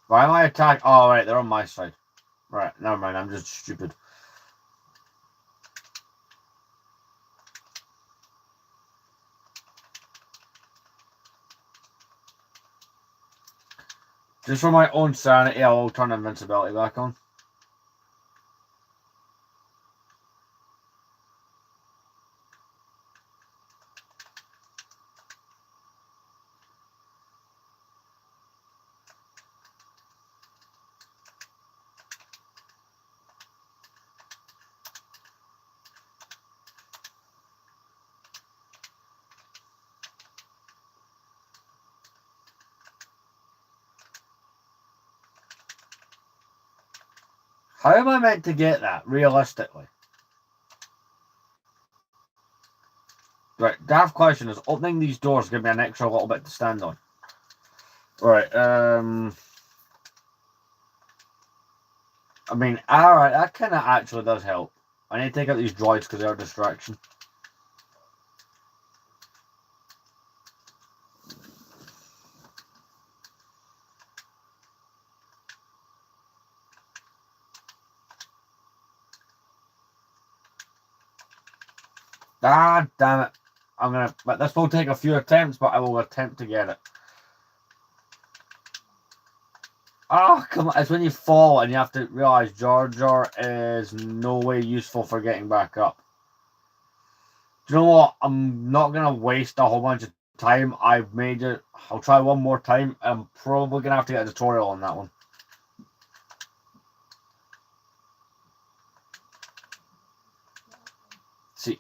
Why am I attacking? Oh, right, they're on my side. Right, never mind, I'm just stupid. Just for my own sanity, I'll turn invincibility back on. How am I meant to get that, realistically? Right, daft question is opening these doors give me an extra little bit to stand on. Right, I mean, alright, that kind of actually does help. I need to take out these droids because they're a distraction. Ah, damn it. But this will take a few attempts, but I will attempt to get it. Ah, come on. It's when you fall and you have to realize Jar Jar is no way useful for getting back up. Do you know what? I'm not going to waste a whole bunch of time. I've made it. I'll try one more time. I'm probably going to have to get a tutorial on that one. See,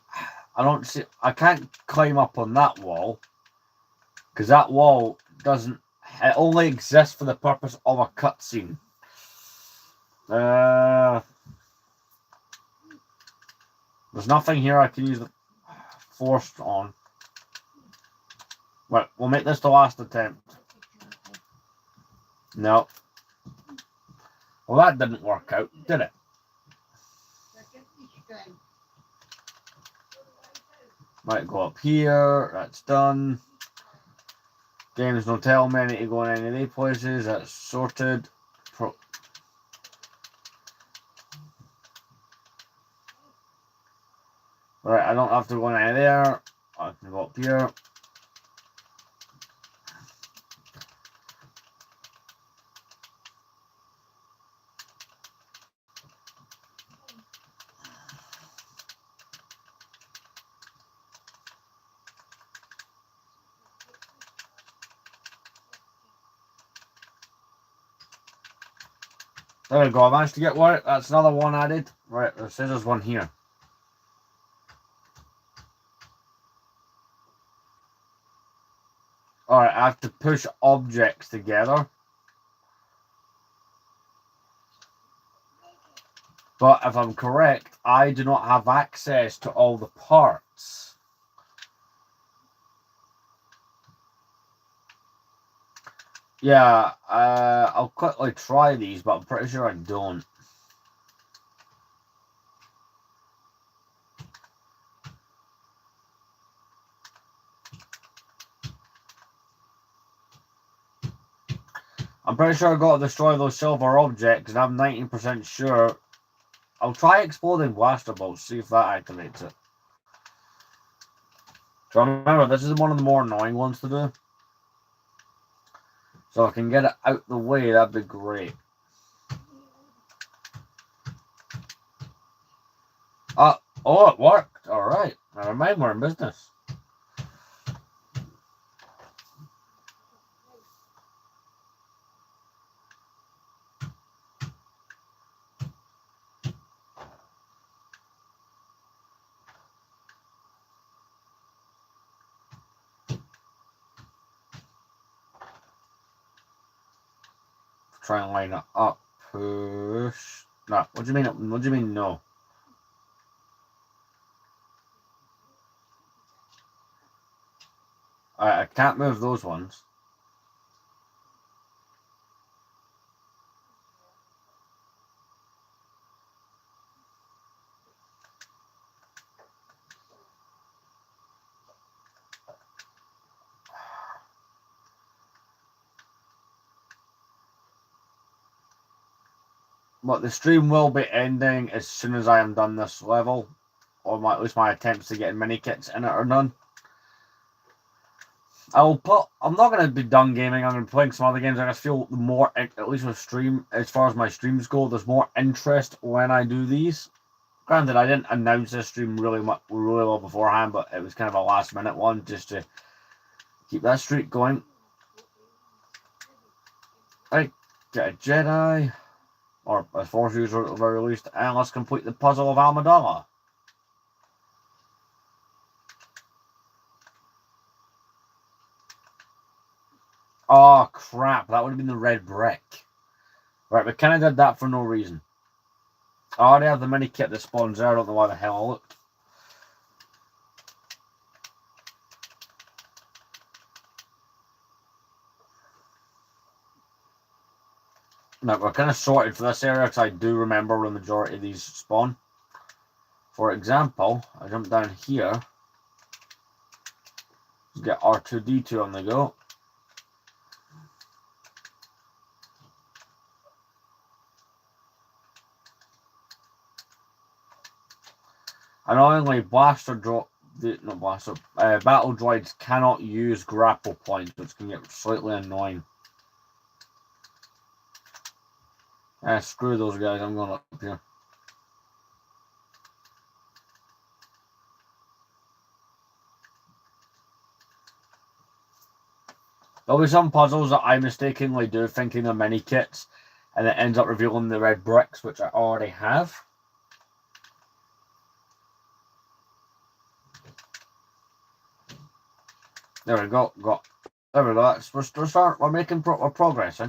I can't climb up on that wall. Because that wall doesn't. It only exists for the purpose of a cutscene. There's nothing here I can use the force on. Right, we'll make this the last attempt. No. Well, that didn't work out, did it? Might go up here. That's done. Games don't tell me I need to go in any of these places. That's sorted. Right, I don't have to go in any there. I can go up here. There we go. I managed to get one. That's another one added. Right, there says there's one here. Alright, I have to push objects together. But if I'm correct, I do not have access to all the parts. Yeah, I'll quickly try these, but I'm pretty sure I don't. I'm pretty sure I got to destroy those silver objects, and I'm 90% sure. I'll try exploding blaster bolts, see if that activates it. So remember, this is one of the more annoying ones to do. So I can get it out the way, that'd be great. Oh, it worked. Alright. Never mind, we're in business. Try and line it up. Push. No, what do you mean? What do you mean no? I can't move those ones. But the stream will be ending as soon as I am done this level. Or at least my attempts to get mini kits in it are done. I'm not going to be done gaming. I'm going to be playing some other games. I just feel more, at least with stream, as far as my streams go, there's more interest when I do these. Granted, I didn't announce this stream really well beforehand, but it was kind of a last minute one just to keep that streak going. Right, get a Jedi, or a Force user at the very least, and let's complete the puzzle of Amidala. Oh crap, that would have been the red brick. Right, we kind of did that for no reason. I already have the mini kit that spawns there, I don't know why the hell I looked. Now, we're kind of sorted for this area because I do remember where the majority of these spawn. For example, I jump down here. Let's get R2-D2 on the go. Annoyingly, battle droids cannot use grapple points, which can get slightly annoying. Screw those guys, I'm going up here. There'll be some puzzles that I mistakenly do thinking they're mini kits, and it ends up revealing the red bricks, which I already have. There we go. There we go. We're making proper progress.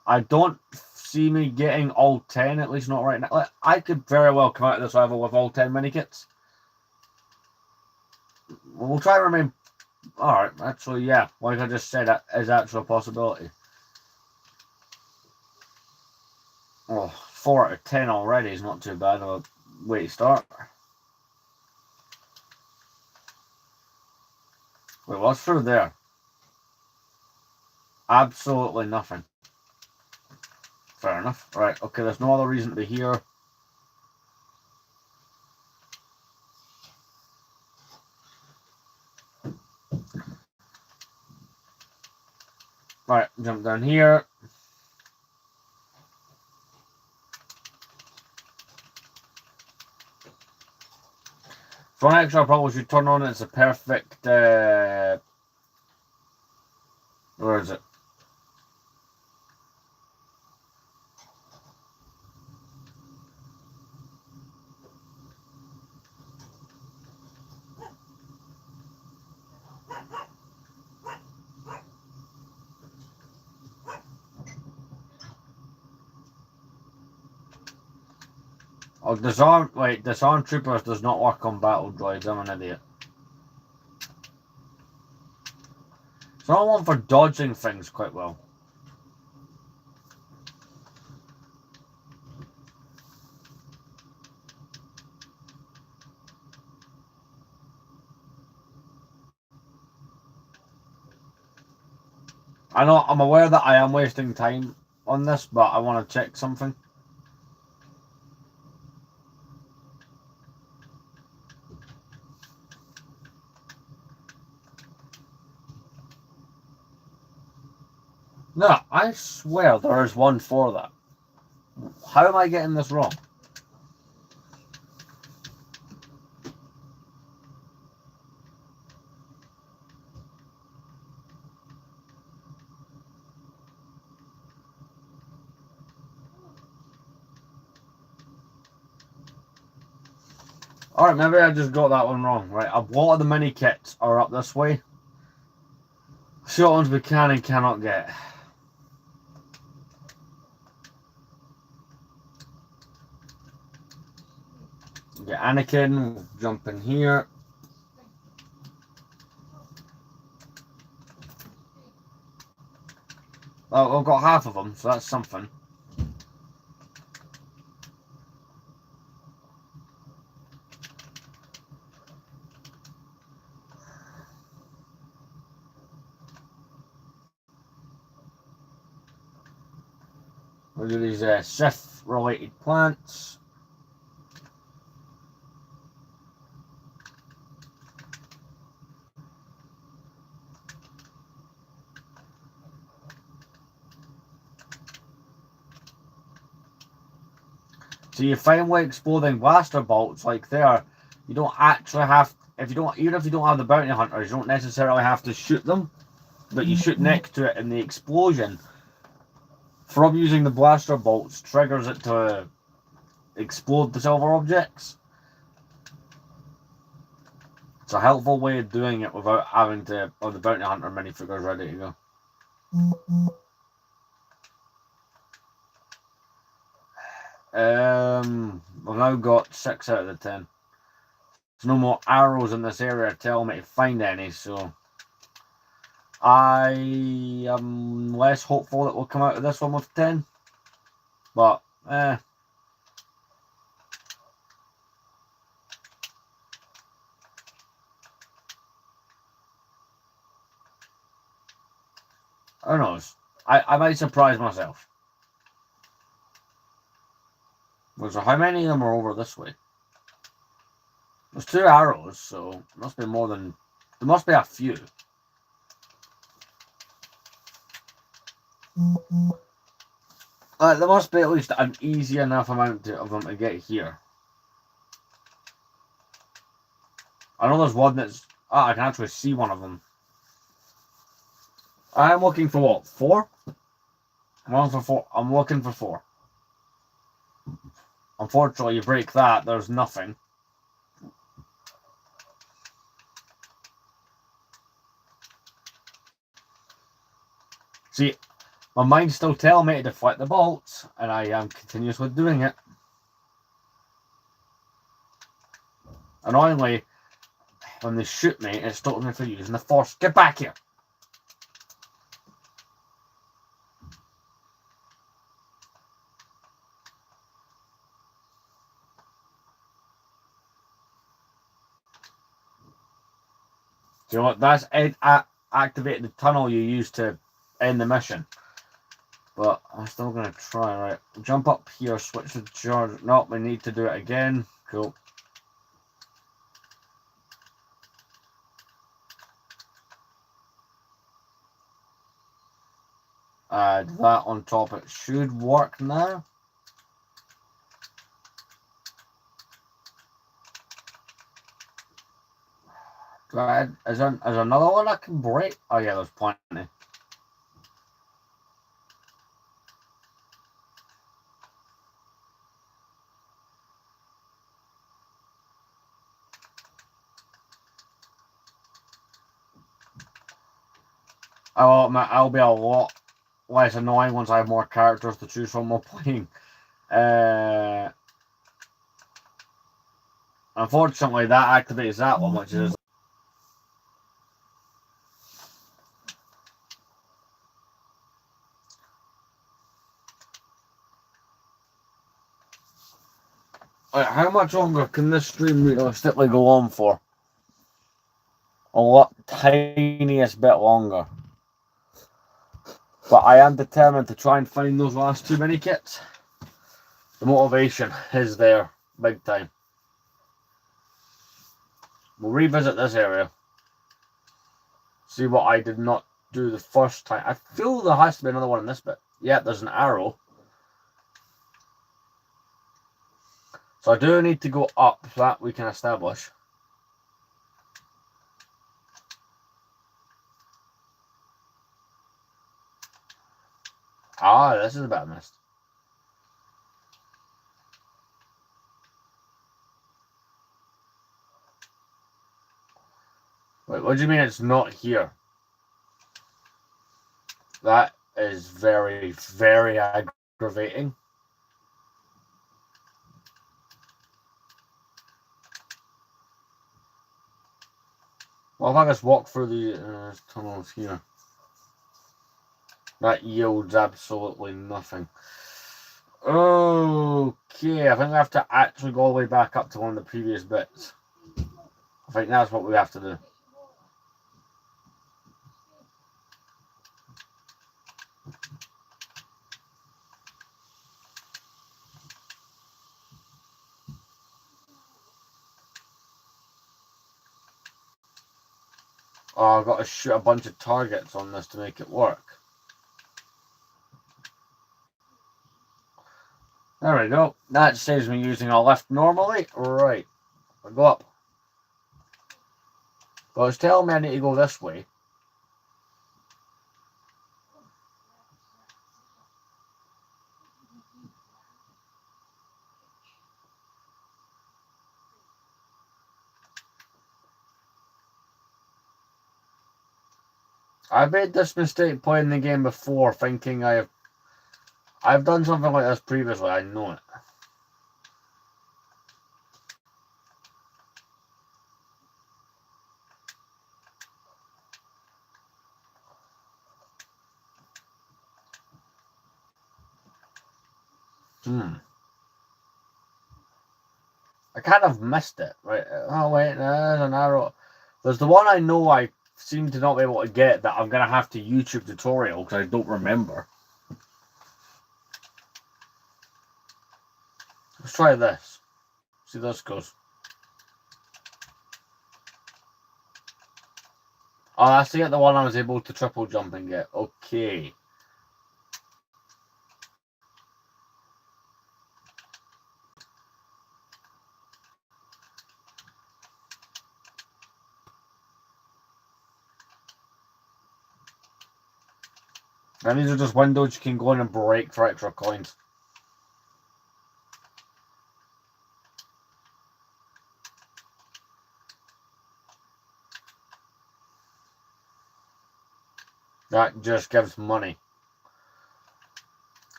I don't see me getting all 10, at least not right now. Like, I could very well come out of this level with all 10 mini kits. We'll try and remain. Alright, actually, yeah. Like I just said, that is actually a possibility. Oh, 4 out of 10 already is not too bad of a way to start. Wait, what's through there? Absolutely nothing. Fair enough. Right, okay, there's no other reason to be here. Right, jump down here. For an extra probably should turn on it's a perfect where is it? Oh, disarm troopers does not work on battle droids. I'm an idiot. It's not one for dodging things quite well. I know, I'm aware that I am wasting time on this, but I want to check something. No, I swear there is one for that. How am I getting this wrong? Alright, maybe I just got that one wrong. Right, a lot of the mini kits are up this way. Short ones we can and cannot get. Get Anakin, we'll jump in here. Oh, I've got half of them, so that's something. We'll do these Sith-related plants. So you finally exploding blaster bolts like there. You don't actually have, even if you don't have the bounty hunters, you don't necessarily have to shoot them, but you shoot next to it, and the explosion from using the blaster bolts triggers it to explode the silver objects. It's a helpful way of doing it without having to have the bounty hunter minifigures ready to go. We've now got 6 out of the 10. There's no more arrows in this area telling me to find any, so I am less hopeful that we'll come out of this one with 10. But, who knows? I might surprise myself. So how many of them are over this way? There's 2 arrows, so it must be more than... There must be a few. There must be at least an easy enough amount of them to get here. I know there's one that's... I can actually see one of them. I'm looking for what? 4? I'm looking for 4. Unfortunately, you break that, there's nothing. See, my mind's still telling me to deflect the bolts, and I am continuously doing it. Annoyingly, when they shoot me, it stops me from using the force. Get back here! Do you know what? That's activated the tunnel you used to end the mission. But I'm still going to try, right? Jump up here, switch the charge. Nope, we need to do it again. Cool. Add that on top. It should work now. Do I add, is there another one I can break? Oh yeah, there's plenty. I'll be a lot less annoying once I have more characters to choose from while playing. Unfortunately, that activates that one, which is... How much longer can this stream realistically go on for? A lot, tiniest bit longer. But I am determined to try and find those last 2 mini kits. The motivation is there, big time. We'll revisit this area. See what I did not do the first time. I feel there has to be another one in this bit. Yeah, there's an arrow. So I do need to go up, that we can establish. Ah, this is a bit of mist. Wait, what do you mean it's not here? That is very, very aggravating. Well, if I just walk through the tunnels here, that yields absolutely nothing. Okay, I think I have to actually go all the way back up to one of the previous bits. I think that's what we have to do. Oh, I've got to shoot a bunch of targets on this to make it work. There we go. That saves me using a left normally. Right. I go up. Well, it's telling me I need to go this way. I've made this mistake playing the game before, thinking I've done something like this previously. I know it. I kind of missed it, right? Oh wait, there's an arrow. There's the one I know I seem to not be able to get that I'm gonna have to YouTube tutorial because I don't remember. Let's try this. See how this goes. Oh, that's to get the one I was able to triple jump and get. Okay. And these are just windows you can go in and break for extra coins. That just gives money.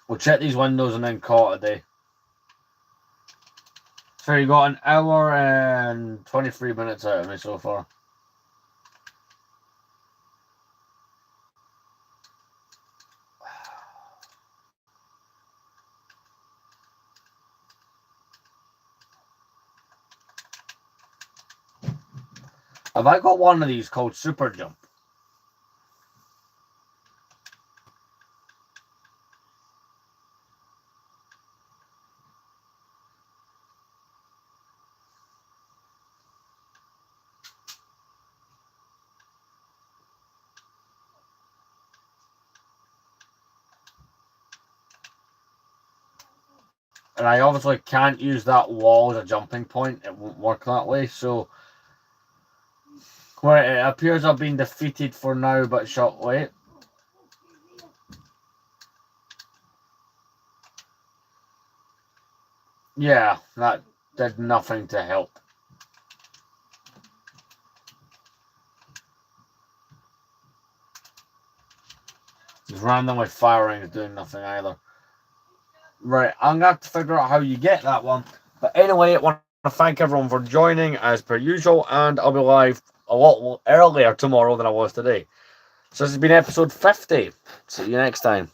We'll check these windows and then call it a day. So you got an hour and 23 minutes out of me so far. Have I got one of these called Super Jump? And I obviously can't use that wall as a jumping point. It won't work that way. So, where it appears I've been defeated for now, but shot. Wait. Yeah, that did nothing to help. Just randomly firing is doing nothing either. Right, I'm gonna have to figure out how you get that one. But anyway, I want to thank everyone for joining as per usual, and I'll be live a lot earlier tomorrow than I was today. So this has been episode 50. See you next time.